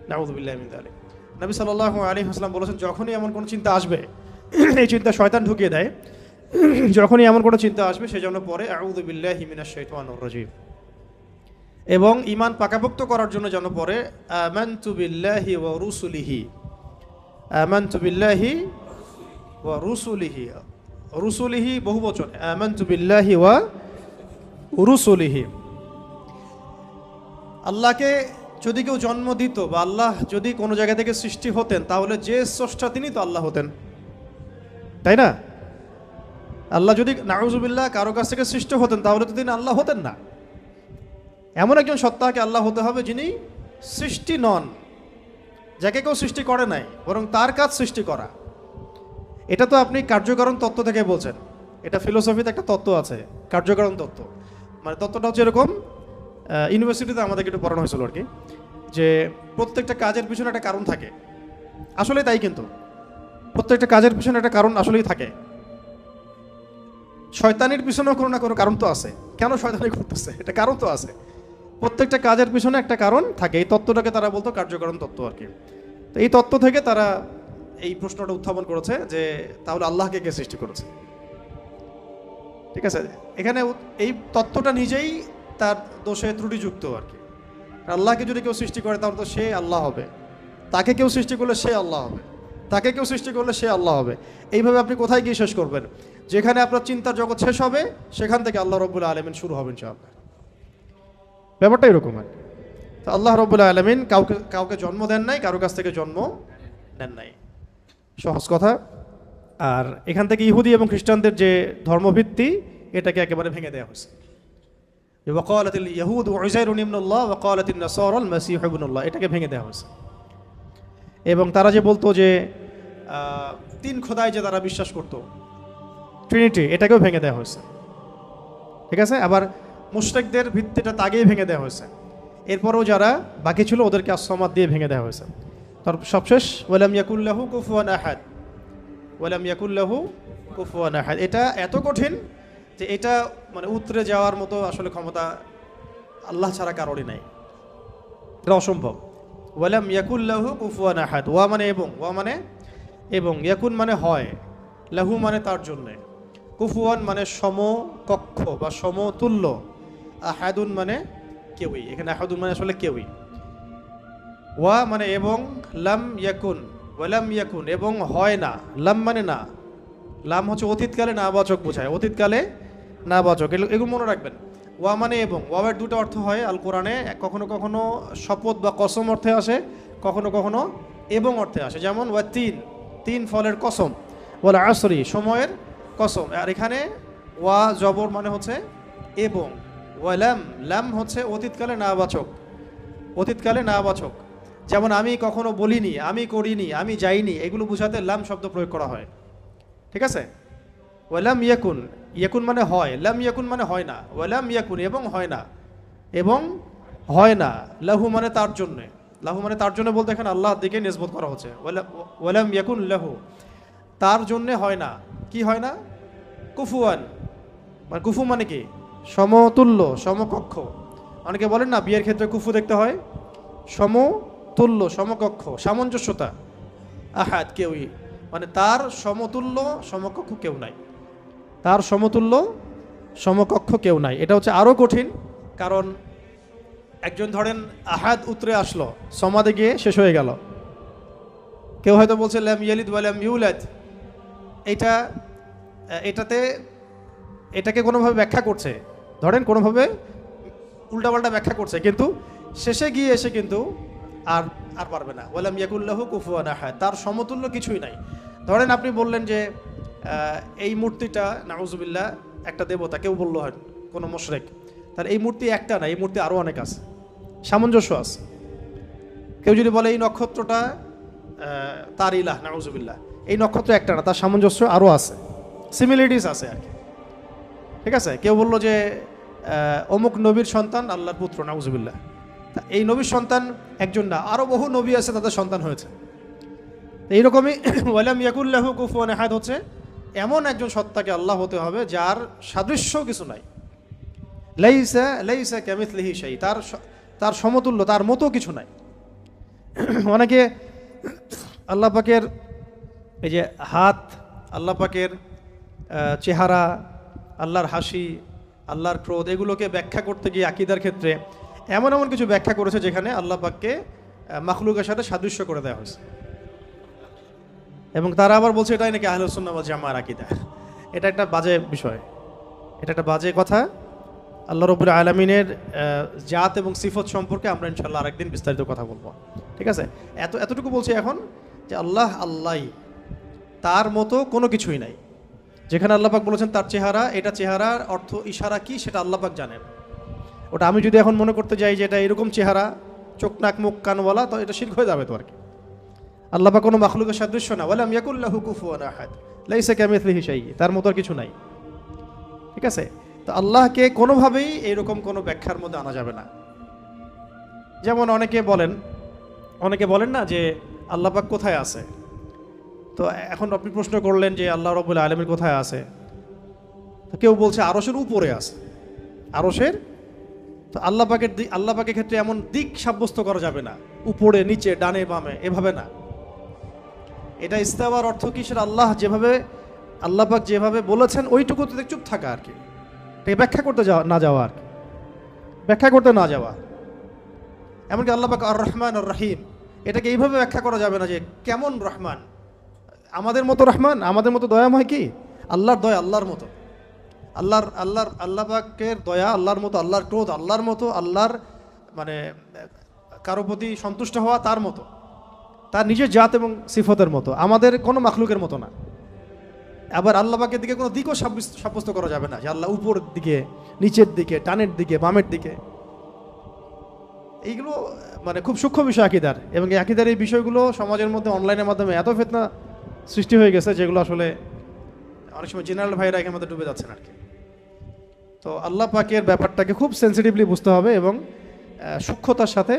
নাউযুবিল্লাহি মিন যালিক। নবী সাল্লাল্লাহু আলাইহি ওয়াসাল্লাম বলেছেন, যখনই এমন কোনো চিন্তা আসবে, এই চিন্তা শয়তান ঢুকিয়ে দেয়, যখনই এমন কোনো চিন্তা আসবে সেজন্য পরে আউযু বিল্লাহি মিনাশ শাইতানির রাজিম, এবং ঈমান পাকাপোক্ত করার জন্য যেন পরে আমানতু বিল্লাহি ওয়া রুসুলিহি, আমানতু বিল্লাহি ওয়া রুসুলিহি, রুসুলিহি বহুবচন, আমানতু বিল্লাহি ওয়া রুসুলিহি। আল্লাহকে যদি কেউ জন্ম দিত বা আল্লাহ যদি কোনো জায়গা থেকে সৃষ্টি হতেন, তাহলে যে স্রষ্টা তিনি তো আল্লাহ হতেন, তাই না? আল্লাহ যদি নাউযুবিল্লাহ কারো কাছ থেকে সৃষ্টি হতেন, তাহলে তো তিনি আল্লাহ হতেন না। এমন একজন সত্তাকে আল্লাহ হতে হবে যিনি সৃষ্টি নন, যাকে কেউ সৃষ্টি করে নাই, বরং তার কাজ সৃষ্টি করা। এটা তো আপনি কার্যকারণ তত্ত্ব থেকে বলছেন, এটা ফিলোসফিতে একটা তত্ত্ব আছে, কার্যকারণ তত্ত্ব। মানে তত্ত্বটা হচ্ছে এরকম, ইউনিভার্সিটিতে আমাদেরকে একটু পড়ানো হয়েছিল আর কি, যে প্রত্যেকটা কাজের পিছনে একটা কারণ থাকে। আসলে তাই, কিন্তু প্রত্যেকটা কাজের পিছনে একটা কারণ আসলেই থাকে। শয়তানির পিছনেও কোনো না কোনো কারণ তো আছে, কেন শয়তানি করতেছে, এটা কারণ তো আছে। প্রত্যেকটা কাজের পিছনে একটা কারণ থাকে। এই তত্ত্বটাকে তারা বলতো কার্যকারণ তত্ত্ব আর কি। তো এই তত্ত্ব থেকে তারা এই প্রশ্নটা উত্থাপন করেছে যে তাহলে আল্লাহকে কে সৃষ্টি করেছে? ঠিক আছে, এখানে এই তত্ত্বটা নিজেই তার দোষে ত্রুটিযুক্ত আর কি। আল্লাহকে যদি কেউ সৃষ্টি করে তাহলে তো সে আল্লাহ হবে, তাকে কেউ সৃষ্টি করলে সে আল্লাহ হবে, তাকে কেউ সৃষ্টি করলে সে আল্লাহ হবে। এইভাবে আপনি কোথায় গিয়ে শেষ করবেন? যেখানে আপনার চিন্তার জগৎ শেষ হবে, সেখান থেকে আল্লাহ রাব্বুল আলামিন শুরু হবেন ইনশাআল্লাহ। ব্যাপারটা এরকম আর কি। তো আল্লাহ রাব্বুল আলামিন কাউকে জন্ম দেন নাই, কারো কাছ থেকে জন্ম নেন নাই, সহজ কথা। আর এখান থেকে ইহুদি এবং খ্রিস্টানদের যে ধর্মভিত্তি, এটাকে একেবারে ভেঙে দেওয়া হয়েছে। ওয়াকালাতিল ইয়াহুদ উযাইরুন ইবনুল্লাহ ওয়াকালাতিন নাসারা আল মাসীহু ইবনুল্লাহ, এটাকে ভেঙে দেওয়া হয়েছে। এবং তারা যে বলতো যে তিন খোদায় যে তারা বিশ্বাস করতো, ট্রিনিটি, এটাকেও ভেঙে দেওয়া হয়েছে। ঠিক আছে, আবার মুশরিকদের ভিত্তিটা তাগেই ভেঙে দেওয়া হয়েছে। এরপরেও যারা বাকি ছিল ওদেরকে আসমাদ দিয়ে ভেঙে দেওয়া হয়েছে। তার সবশেষ ওয়ালাম ইয়াকুল্লাহু কুফুয়ান আহাদ, ওয়ালাম ইয়াকুল্লাহু কুফুয়ান আহাদ। এটা এত কঠিন যে এটা মানে উতরে যাওয়ার মতো আসলে ক্ষমতা আল্লাহ ছাড়া কারোরই নাই, এটা অসম্ভব। ওয়ালাম ইয়াকুল্লাহু কুফুয়ান আহাদ, ওয়া মানে এবং, ওয়া মানে এবং, ইয়াকুন মানে হয়, লাহু মানে তার জন্যে, কুফুয়ান মানে সমকক্ষ বা সমতুল্য, আহাদুন মানে কেউই। এখানে আহাদুন মানে আসলে কেউই। ওয়া মানে এবং, লাম ইয়াকুন, ওয়ালাম ইয়াকুন এবং হয় না, লাম মানে না, লাম হচ্ছে অতীতকালে না বাচক বোঝায়, অতীতকালে না বাচক, এগুলো মনে রাখবেন। ওয়া মানে এবং, ওয়াবের দুটো অর্থ হয় আল কোরআনে, কখনো কখনো শপথ বা কসম অর্থে আসে, কখনো কখনো এবং অর্থে আসে। যেমন ওয়া তিন, তিন ফলের কসম, ওয়াল আসরি সময়ের কসম। আর এখানে ওয়া জবর মানে হচ্ছে এবং, ওয়ালাম, লাম হচ্ছে অতীতকালে না বাচক, অতীতকালে না বাচক। যেমন আমি কখনো বলিনি, আমি করিনি, আমি যাইনি, এগুলো বোঝাতে লাম শব্দ প্রয়োগ করা হয়। ঠিক আছে, ওয়ালাম ইয়াকুন, ইয়াকুন মানে হয়, লাম ইয়াকুন মানে হয় না, ওয়ালাম ইয়াকুন এবং হয় না, এবং হয় না, লাহু মানে তার জন্যে, লাহু মানে তার জন্য বলতে এখানে আল্লাহর দিকে নিসবত করা হচ্ছে। ওয়ালাম ইয়াকুন লাহু, তার জন্যে হয় না, কি হয় না? কুফুয়ান, মানে কুফু মানে কি? সমতুল্য, সমকক্ষ। অনেকে বলেন না বিয়ের ক্ষেত্রে কুফু দেখতে হয়, সমতুল্য, সমকক্ষ, সামঞ্জস্যতা। আহাদ কেউই, মানে তার সমতুল্য সমকক্ষ কেউ নাই, তার সমতুল্য সমকক্ষ কেউ নাই। এটা হচ্ছে আরও কঠিন, কারণ একজন ধরেন আহাদ উতরে আসলো, সমাদে গিয়ে শেষ হয়ে গেল। কেউ হয়তো বলছে লাম ইয়ালিদ ওয়া লাম ইউলাদ, এটাকে কোনোভাবে ব্যাখ্যা করছে, ধরেন কোনোভাবে উল্টাপাল্টা ব্যাখ্যা করছে, কিন্তু শেষে গিয়ে এসে কিন্তু আর পারবে না। ওয়ালাম ইয়াকুল্লাহু কুফুয়ান আহাদ, তার সমতুল্য কিছুই নাই। ধরেন আপনি বললেন যে এই মূর্তিটা নাউজুবিল্লাহ একটা দেবতা, কেউ বললো হয় কোনো মুশরিক, তাহলে এই মূর্তি একটা না, এই মূর্তি আরও অনেক আছে, সামঞ্জস্য আছে। কেউ যদি বলে এই নক্ষত্রটা তার ইলাহ, নাউজুবিল্লাহ, এই নক্ষত্র একটা না, তার সামঞ্জস্য আরও আছে, সিমিলারিটিস আছে আর কি। ঠিক আছে, কেউ বললো যে অমুক নবীর সন্তান আল্লাহর পুত্র, নাউজুবিল্লাহ, এই নবীর সন্তান একজন না, আরও বহু নবী আছে তাদের সন্তান হয়েছে। এইরকমই ওয়ালাম ইয়াকুল্লাহু কুফুয়ান আহাদ হচ্ছে এমন একজন সত্তাকে আল্লাহ হতে হবে যার সাদৃশ্য কিছু নাই। লাইসা লাইসা কামিথলিহি শাই, তার সমতুল্য, তার মতো কিছু নাই। অনেকে আল্লাহ পাকের এই যে হাত, আল্লাহ পাকের চেহারা, আল্লাহর হাসি, আল্লাহর ক্রোধ, এগুলোকে ব্যাখ্যা করতে গিয়ে আকীদার ক্ষেত্রে এমন এমন কিছু ব্যাখ্যা করেছে যেখানে আল্লাহ পাককে মাখলুকের সাথে সাদৃশ্য করে দেওয়া হয়েছে। এবং তারা আবার বলছে এটাই নাকি আহলুস সুন্নাহ ওয়াল জামাআর আকীদা। এটা একটা বাজে বিষয়, এটা একটা বাজে কথা। আল্লাহ রাব্বুল আলামিনের জাত এবং সিফত সম্পর্কে আমরা ইনশাআল্লাহ আরেকদিন বিস্তারিত কথা বলবো, ঠিক আছে? এতটুকু বলছি এখন যে আল্লাহ আল্লাহই, তার মতো কোনো কিছুই নাই। যেখানে আল্লাহ পাক বলেছেন তার চেহারা, এটা চেহারার অর্থ ইশারা কি সেটা আল্লাহ পাক জানেন। ওটা আমি যদি এখন মনে করতে যাই যে এটা এরকম চেহারা, চোখ নাক মুখ কানওয়ালা, তো এটা শিরক হয়ে যাবে তো আর কি। আল্লাহ পাক কোনো মাখলুকের সাদৃশ্য না, ওয়ালাম ইয়াকুল্লাহু কুফুয়ান আহাদ, লাইসা কামিথলিহি শাই, তার মতো আর কিছু নাই, ঠিক আছে? তো আল্লাহকে কোনোভাবেই এইরকম কোনো ব্যাখ্যার মধ্যে আনা যাবে না। যেমন অনেকে বলেন না যে আল্লাহ পাক কোথায় আছে। তো এখন আপনি প্রশ্ন করলেন যে আল্লাহ রাব্বুল আলামিন কোথায় আছে, তো কেউ বলছে আরশের উপরে আছে। আরশের তো আল্লাহ পাকের ক্ষেত্রে এমন দিক সাব্যস্ত করা যাবে না, উপরে নিচে ডানে বামে, এভাবে না। এটা ইস্তাওয়ার অর্থ কি, সেটা আল্লাহ পাক যেভাবে বলেছেন ওইটুকুতে চুপ থাকা আর কি, ব্যাখ্যা করতে না যাওয়া। এমনকি আল্লাহ পাক আর রহমান আর রহিম, এটাকে এইভাবে ব্যাখ্যা করা যাবে না যে কেমন রহমান, আমাদের মতো রহমান, আমাদের মতো দয়াময় কি? আল্লাহর দয়া আল্লাহর মতো, আল্লাহ পাকের দয়া আল্লাহর মতো, আল্লাহর ক্রোধ আল্লাহর মতো, আল্লাহর মানে কারো প্রতি সন্তুষ্ট হওয়া তার মতো, তার নিজের জাত এবং সিফতের মতো, আমাদের কোনো মাখলুকের মতো না। আবার আল্লাহ পাকের দিকে কোনো দিকও সাব্যস্ত করা যাবে না যে আল্লাহ উপরের দিকে, নিচের দিকে, ডানের দিকে, বামের দিকে। এইগুলো মানে খুব সূক্ষ্ম বিষয় আকীদার, এবং এই আকীদার এই বিষয়গুলো সমাজের মধ্যে অনলাইনের মাধ্যমে এত ফিতনা সৃষ্টি হয়ে গেছে যেগুলো আসলে অনেক সময় জেনারেল ভাইরা এখানে মধ্যে ডুবে যাচ্ছেন আর কি। তো আল্লাহ পাকের ব্যাপারটাকে খুব সেন্সিটিভলি বুঝতে হবে এবং সূক্ষ্মতার সাথে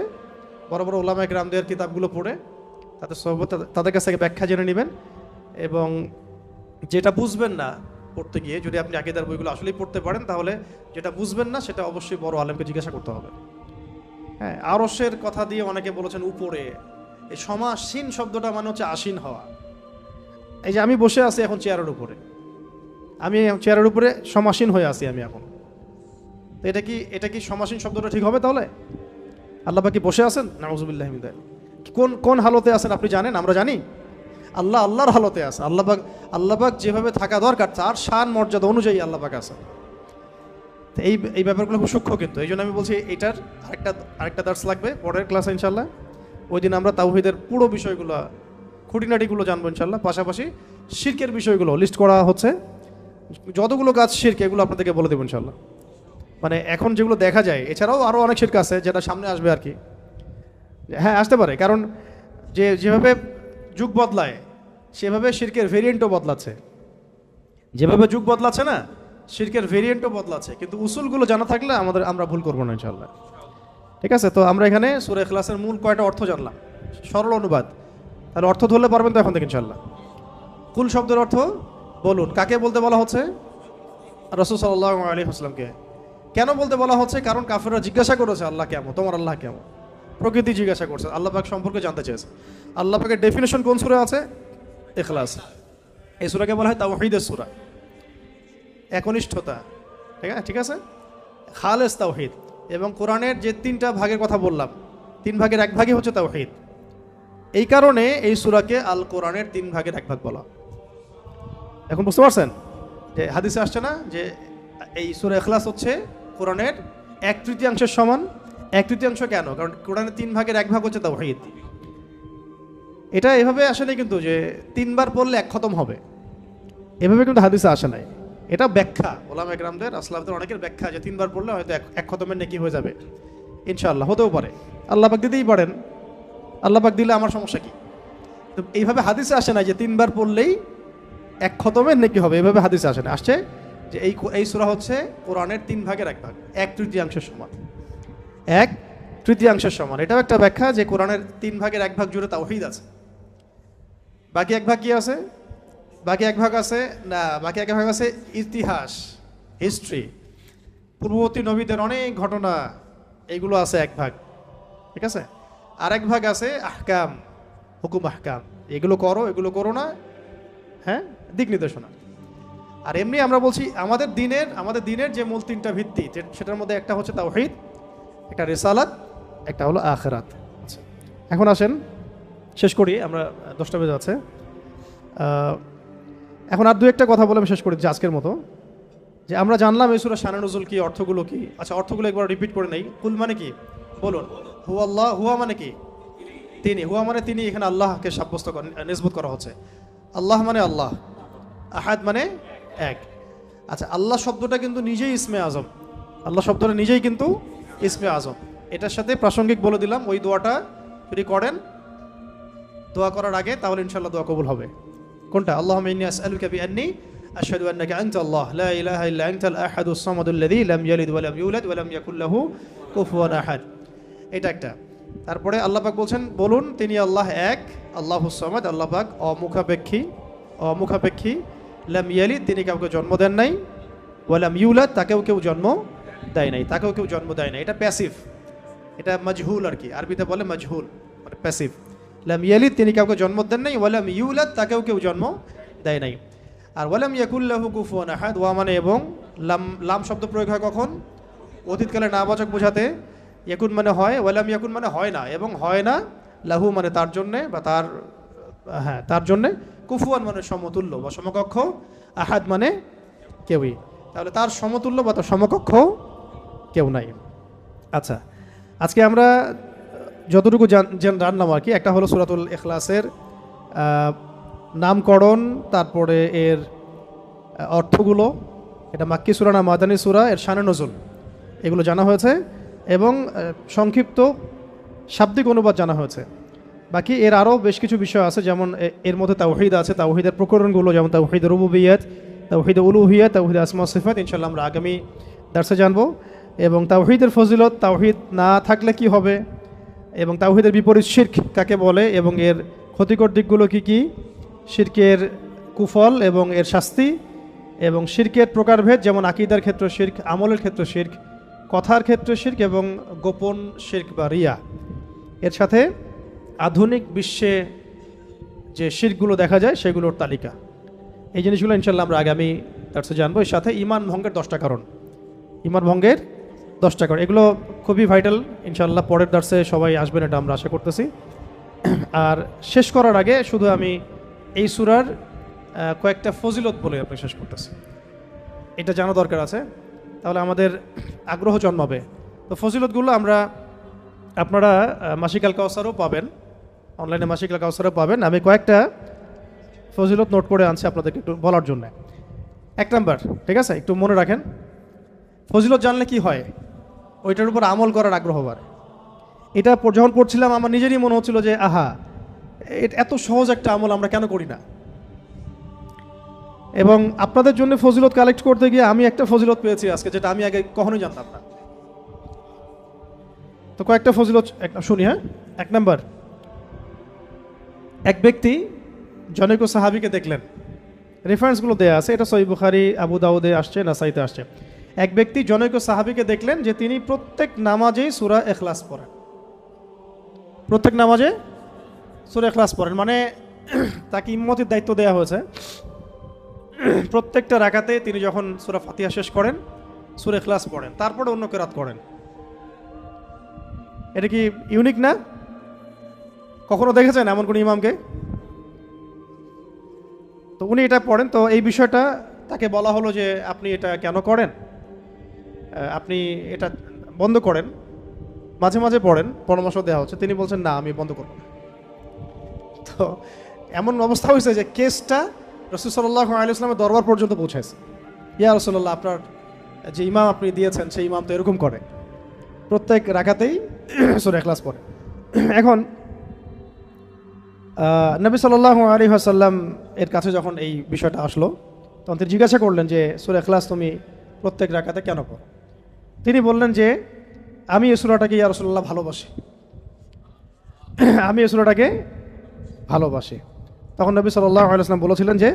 বড় বড় উলামায়ে কেরামদের কিতাবগুলো পড়ে তাদের কাছ থেকে ব্যাখ্যা জেনে নেবেন। এবং যেটা বুঝবেন না পড়তে গিয়ে, যদি আপনি আকীদার বইগুলো আসলেই পড়তে পারেন, তাহলে যেটা বুঝবেন না সেটা অবশ্যই বড় আলেমকে জিজ্ঞাসা করতে হবে। হ্যাঁ, আরশের কথা দিয়ে অনেকে বলেছেন উপরে। এই সমাসীন শব্দটা মানে হচ্ছে আসীন হওয়া। এই যে আমি বসে আছি এখন চেয়ারের উপরে, আমি চেয়ারের উপরে সমাসীন হয়ে আছি আমি এখন। তো এটা কি সমাসীন শব্দটা ঠিক হবে তাহলে? আল্লাহ পাক কি বসে আছেন? নাউযুবিল্লাহি মিন যালিক। কোন হালতে আছেন আপনি জানেন? আমরা জানি। আল্লাহর হালতে আছে। আল্লাহ পাক যেভাবে থাকা দরকার তার শান মর্যাদা অনুযায়ী আল্লাহ পাক আছে। তো এই ব্যাপারগুলো খুব সূক্ষ্ম, কিন্তু এই জন্য আমি বলছি এটার আরেকটা দার্স লাগবে পরের ক্লাসে ইনশাল্লাহ। ওই দিন আমরা তাওহীদের পুরো বিষয়গুলো, খুঁটিনাটিগুলো জানবো ইনশাল্লাহ। পাশাপাশি শিরকের বিষয়গুলো লিস্ট করা হচ্ছে, যতগুলো কাজ শিরক এগুলো আপনাদেরকে বলে দেবো ইনশাল্লাহ। মানে এখন যেগুলো দেখা যায়, এছাড়াও আরও অনেক শিরক আছে যেটা সামনে আসবে আর কি। হ্যাঁ, আসতে পারে, কারণ যেভাবে যুগ বদলায় সেভাবে শিরকের ভেরিয়েন্টও বদলাচ্ছে। যেভাবে যুগ বদলাচ্ছে না, শিরকের ভেরিয়েন্টও বদলাচ্ছে। কিন্তু উসুলগুলো জানা থাকলে আমরা ভুল করবো না ইনশাল্লাহ, ঠিক আছে? তো আমরা এখানে সূরা ইখলাসের মূল কয়টা অর্থ জানলাম, সরল অনুবাদ। তাহলে অর্থ ধরলে পারবেন তো এখন থেকে ইনশাল্লাহ। কুল শব্দের অর্থ বলুন। কাকে বলতে বলা হচ্ছে? রাসূল সাল্লাল্লাহু আলাইহি ওয়াসাল্লামকে। কেন বলতে বলা হচ্ছে? কারণ কাফেররা জিজ্ঞাসা করেছে আল্লাহ কেমন, তোমার আল্লাহ কেমন, প্রকৃতি জিজ্ঞাসা করছে, আল্লাহ পাক সম্পর্কে জানতে চেয়েছে। আল্লাহ পাকের ডেফিনেশন কোন সূরা আছে? ইখলাস। এই সূরাকে বলা হয় তাওহীদের সূরা, একনিষ্ঠতা, ঠিক আছে, খালেস তাওহীদ। এবং কোরআনের যে 3টা ভাগের কথা বললাম, 3 ভাগের 1 ভাগই হচ্ছে তাওহীদ। এই কারণে এই সূরাকে আল কোরআনের 3 ভাগের 1 ভাগ বলা। এখন বুঝতে পারছেন যে হাদিসে আসছে না যে এই সূরা ইখলাস হচ্ছে কোরআনের 1/3 সমান। 1/3 কেন? কারণ কোরআনের 3 ভাগের 1 ভাগ হচ্ছে তাওহীদ। এটা এভাবে আসে নাই কিন্তু যে 3 বার পড়লে 1 খতম হবে, এভাবে কিন্তু হাদিসে আসে নাই। এটা ব্যাখ্যা, উলামায়ে কেরামদের আসলাফদের অনেকের ব্যাখ্যা যে 3 বার পড়লে হয়তো 1 খতমের নেকি হয়ে যাবে। ইনশাআল্লাহ হতেও পারে, আল্লাহ পাক দিতেই পারেন, আল্লাহ পাক দিলে আমার সমস্যা কি? তো এইভাবে হাদিসে আসে না যে 3 বার পড়লেই 1 খতমের নেকি হবে, এইভাবে হাদিসে আসে না। আসছে যে এই সূরা হচ্ছে কোরআনের 3 ভাগের 1 ভাগ, 1/3 সমান। 1/3 তৃতীয়াংশের সমান। এটাও একটা ব্যাখ্যা যে কোরআনের 3 ভাগের 1 ভাগ জুড়ে তাওহীদ আছে। বাকি 1 ভাগ কি আছে? বাকি 1 ভাগ আছে না, বাকি 1 ভাগ আছে ইতিহাস, হিস্ট্রি, পূর্ববর্তী নবীদের অনেক ঘটনা, এইগুলো আছে 1 ভাগ, ঠিক আছে। আর 1 ভাগ আছে আহকাম, হুকুম আহকাম, এগুলো করো এগুলো করো না, হ্যাঁ, দিক নির্দেশনা। আর এমনি আমরা বলছি আমাদের দিনের যে মূল 3টা ভিত্তি, সেটার মধ্যে একটা হচ্ছে তাওহীদ, একটা রিসালাত, একটা হলো আখিরাত। আচ্ছা, এখন আসেন শেষ করি, আমরা 10টা বেজে আছে। এখন আর 2-1টা কথা বলে আমি শেষ করি যে আজকের মতো, যে আমরা জানলাম এই সূরা শানে নুজুল কি, অর্থগুলো কি। আচ্ছা, অর্থগুলো একবার রিপিট করে নেই। কুল মানে কি বলুন? হুয়া আল্লাহ, হুয়া মানে কি? তিনি, হুয়া মানে তিনি, এখানে আল্লাহকে সাব্যস্ত নিসবত করা হচ্ছে। আল্লাহ মানে আল্লাহ, আহাদ মানে এক। আচ্ছা, আল্লাহ শব্দটা কিন্তু নিজেই ইসমে আজম, আল্লাহ শব্দটা নিজেই কিন্তু ইসমে আজম। এটার সাথে প্রাসঙ্গিক বলে দিলাম, ওই দোয়াটা যদি করেন দোয়া করার আগে, তাহলে ইনশাআল্লাহ দোয়া কবুল হবে। কোনটা? আল্লাহুম্মা ইন্নী আসআলুকা বিআন্নী আশহাদু আন্নাকা আনতা আল্লাহ লা ইলাহা ইল্লা আনতাল আহাদুস সামাদুল্লাযী লাম ইয়ালিদ ওয়া লাম ইউলাদ ওয়া লাম ইয়াকুল লাহু কুফুয়ান আহাদ। এটা একটা। তারপরে আল্লাহ পাক বলছেন, বলুন তিনি আল্লাহ এক, আল্লাহুস সামাদ, আল্লাহ পাক অমুখাপেক্ষী, লাম ইয়ালিদ তিনি কাউকে জন্ম দেন নাই, ওয়া লাম ইউলাদ তাকেও কেউ জন্ম দেয় নাই, তাকেও কেউ জন্ম দেয় নাই। এটা প্যাসিভ, এটা মাজহুল আর কি, আরবিতে বলে মাজহুল, মানে প্যাসিভ। লাম ইয়ালিদ তিনি কাউকে জন্ম দেন নাই, ওয়া লাম ইউলাদ তাকেও কেউ জন্ম দেয় নাই। আর ওয়া লাম ইয়াকুল লাহু কুফুয়ান আহাদ, ওয়া মানে এবং, লাম শব্দ প্রয়োগ হয় কখন? অতীতকালে নাবাচক বোঝাতে। ইয়াকুন মানে হয়, ওয়া লাম ইয়াকুন মানে হয় না, এবং হয় না, লাহু মানে তার জন্যে বা তার, হ্যাঁ তার জন্যে, কুফুয়ান মানে সমতুল্য বা সমকক্ষ, আহাদ মানে কেউই, তাহলে তার সমতুল্য বা তার সমকক্ষ কেউ নাই। আচ্ছা, আজকে আমরা যতটুকু জানলাম আর কি, একটা হলো সূরাতুল ইখলাসের নামকরণ, তারপরে এর অর্থগুলো, এটা মাক্কি সূরা না মাদানী সূরা, এর শানে নজুল, এগুলো জানা হয়েছে, এবং সংক্ষিপ্ত শাব্দিক অনুবাদ জানা হয়েছে। বাকি এর আরও বেশ কিছু বিষয় আছে, যেমন এর মধ্যে তাওহীদ আছে, তাওহীদের প্রকরণগুলো, যেমন তাওহীদের রুবুবিয়্যাত, তাওহীদে উলুহিয়্যাত, তাওহীদে আসমা সিফাত, ইনশাআল্লাহ আমরা আগামী দার্সে জানবো। এবং তাওহীদের ফজিলত, তাওহীদ না থাকলে কি হবে, এবং তাওহীদের বিপরীত শিরক কাকে বলে, এবং এর ক্ষতিকর দিকগুলো কি কি, শিরকের কুফল এবং এর শাস্তি, এবং শিরকের প্রকারভেদ, যেমন আকীদার ক্ষেত্রে শিরক, আমলের ক্ষেত্রে শিরক, কথার ক্ষেত্রে শিরক, এবং গোপন শিরক বা রিয়া। এর সাথে আধুনিক বিশ্বে যে শিরকগুলো দেখা যায় সেগুলোর তালিকা, এই জিনিসগুলো ইনশাআল্লাহ আমরা আগামী দার্সে জানবো। এর সাথে ঈমান ভঙ্গের 10টা কারণ, ঈমান ভঙ্গের 10টা কারণ, এগুলো খুবই ভাইটাল। ইনশাআল্লাহ পরের দার্সে সবাই আসবেন, এটা আমরা আশা করতেছি। আর শেষ করার আগে শুধু আমি এই সূরার কয়েকটা ফজিলত বলে আপনি শেষ করতেছি, এটা জানা দরকার আছে, তাহলে আমাদের আগ্রহ জন্মাবে। তো ফজিলতগুলো আপনারা মাসিক আল কাউসারও পাবেন, অনলাইনে মাসিক আল কাউসারও পাবেন। আমি কয়েকটা ফজিলত নোট করে আনছি আপনাদেরকে একটু বলার জন্য। 1 নাম্বার, ঠিক আছে, একটু মনে রাখেন, ফজিলত জানলে কি হয়, ওইটার উপর আমল করার আগ্রহ বাড়ে। এটা যখন পড়ছিলাম আমার নিজেরই মনে হচ্ছিল যে আহা, এত সহজ একটা আমল আমরা কেন করি না। এবং আপনাদের জন্য ফজিলত কালেক্ট করতে গিয়ে আমি একটা ফজিলত পেয়েছি আজকে, যেটা আমি আগে কখনোই জানতাম না। তো কয়েকটা ফজিলত শুনি। হ্যাঁ, 1 নাম্বার, এক ব্যক্তি জনৈক সাহাবীকে দেখলেন, রেফারেন্সগুলো দেয়া আছে, এটা সহিহ বুখারী, আবু দাউদে আসছে, নাসাইতে আসছে। এক ব্যক্তি জনৈক সাহাবীকে দেখলেন যে তিনি প্রত্যেক নামাজেই সূরা ইখলাস পড়েন, প্রত্যেক নামাজে সূরা ইখলাস পড়েন, মানে তাকে ইম্মতির দায়িত্ব দেওয়া হয়েছে। প্রত্যেকটা রাকাতে তিনি যখন সূরা ফাতিহা শেষ করেন সূরা ইখলাস পড়েন, তারপরে অন্য কিরাত করেন। এটা কি ইউনিক না? কখনো দেখেছেন এমন কোন ইমামকে? তো উনি এটা পড়েন, তো এই বিষয়টা তাকে বলা হলো যে আপনি এটা কেন করেন, আপনি এটা বন্ধ করেন, মাঝে মাঝে পড়েন, পরামর্শ দেওয়া হচ্ছে। তিনি বলছেন না, আমি বন্ধ করব না। তো এমন অবস্থা হয়েছে যে কেসটা রাসূল সাল্লাল্লাহু আলাইহি ওয়াসাল্লামের দরবার পর্যন্ত পৌঁছেছে। ইয়া রাসূলুল্লাহ, আপনার যে ইমাম আপনি দিয়েছেন সেই ইমাম তো এরকম করে, প্রত্যেক রাকাতেই সূরা ইখলাস পড়ে। এখন নবী সাল্লাল্লাহু আলাইহি ওয়াসাল্লাম এর কাছে যখন এই বিষয়টা আসলো, তখন তিনি জিজ্ঞাসা করলেন যে সূরা ইখলাস তুমি প্রত্যেক রাকাতে কেন পড়ো? তিনি বললেন যে আমি এই সূরাটাকে ইয়া রাসূলুল্লাহ ভালোবাসি, আমি এই সূরাটাকে ভালোবাসি। তখন নবী সাল্লাল্লাহু আলাইহি ওয়াসাল্লাম বলেছিলেন যে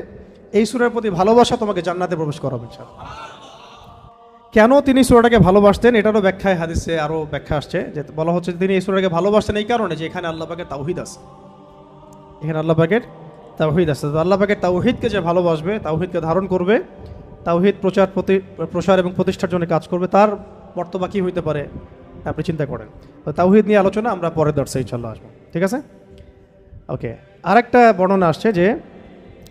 এই সূরার প্রতি ভালোবাসা তোমাকে জান্নাতে প্রবেশ করাবে ইনশাআল্লাহ। কেন তিনি সূরাটাকে ভালোবাসতেন এটারও ব্যাখ্যায় হাদিসে আরও ব্যাখ্যা আসছে, যে বলা হচ্ছে তিনি এই সূরাটাকে ভালোবাসতেন এই কারণে যে এখানে আল্লাহ পাকের তাওহীদ আছে, এখানে আল্লাহ পাকের তাওহীদ আছে। তো আল্লাহ পাকের তাওহীদকে যে ভালোবাসবে, তাওহীদকে ধারণ করবে, তাওহীদ প্রসার এবং প্রতিষ্ঠার জন্য কাজ করবে, তার মর্তবা কী হইতে পারে আপনি চিন্তা করেন। তো তাওহীদ নিয়ে আলোচনা আমরা পরের দর্শে ইনশাআল্লাহ আসবো, ঠিক আছে? ওকে, আরেকটা বর্ণনা আসছে যে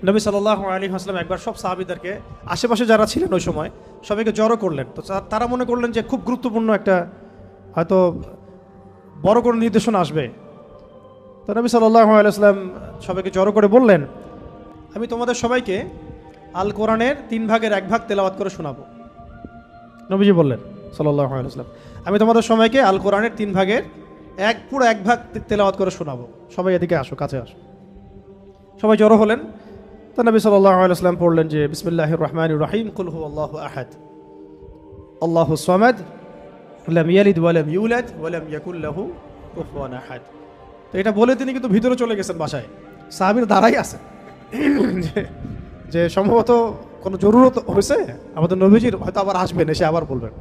নবী সাল্লাল্লাহু আলাইহি ওয়াসাল্লাম একবার সব সাহাবীদেরকে, আশেপাশে যারা ছিলেন ওই সময় সবাইকে জড়ো করলেন। তো তারা মনে করলেন যে খুব গুরুত্বপূর্ণ একটা হয়তো বড় কোনো নির্দেশনা আসবে। তো নবী সাল্লাল্লাহু আলাইহি ওয়াসাল্লাম সবাইকে জড়ো করে বললেন, আমি তোমাদের সবাইকে আল কোরআনের 3 ভাগের 1 ভাগ তেলাওয়াত করে শোনাবো। নবীজি বললেন সাল্লাল্লাহু আলাইহি ওয়াসাল্লাম, আমি তোমাদের সবাইকে আল কোরআনের 3 ভাগের পুরো 1 ভাগ তেলাওয়াত করে শোনাবো, সবাই এদিকে আসো, কাছে আসো। সবাই জড়ো হলেন। তো নবী সাল্লাল্লাহু আলাইহি ওয়াসাল্লাম পড়লেন যে বিসমিল্লাহির রহমানির রহিম, কুল হুয়াল্লাহু আহাদ আল্লাহুস সামাদ লাম ইয়ালিদ ওয়া লাম ইউলাদ ওয়া লাম ইয়াকুল লাহু কুফুয়ান আহাদ। তো এটা বলে তিনি কিন্তু ভিতরে চলে গেছেন বাসায়, সাহাবীরা দাঁড়াই আছে যে সম্ভবত কোনো জরুরত হয়েছে আমাদের নবীজির, হয়তো আবার আসবেন, এসে আবার বলবেন।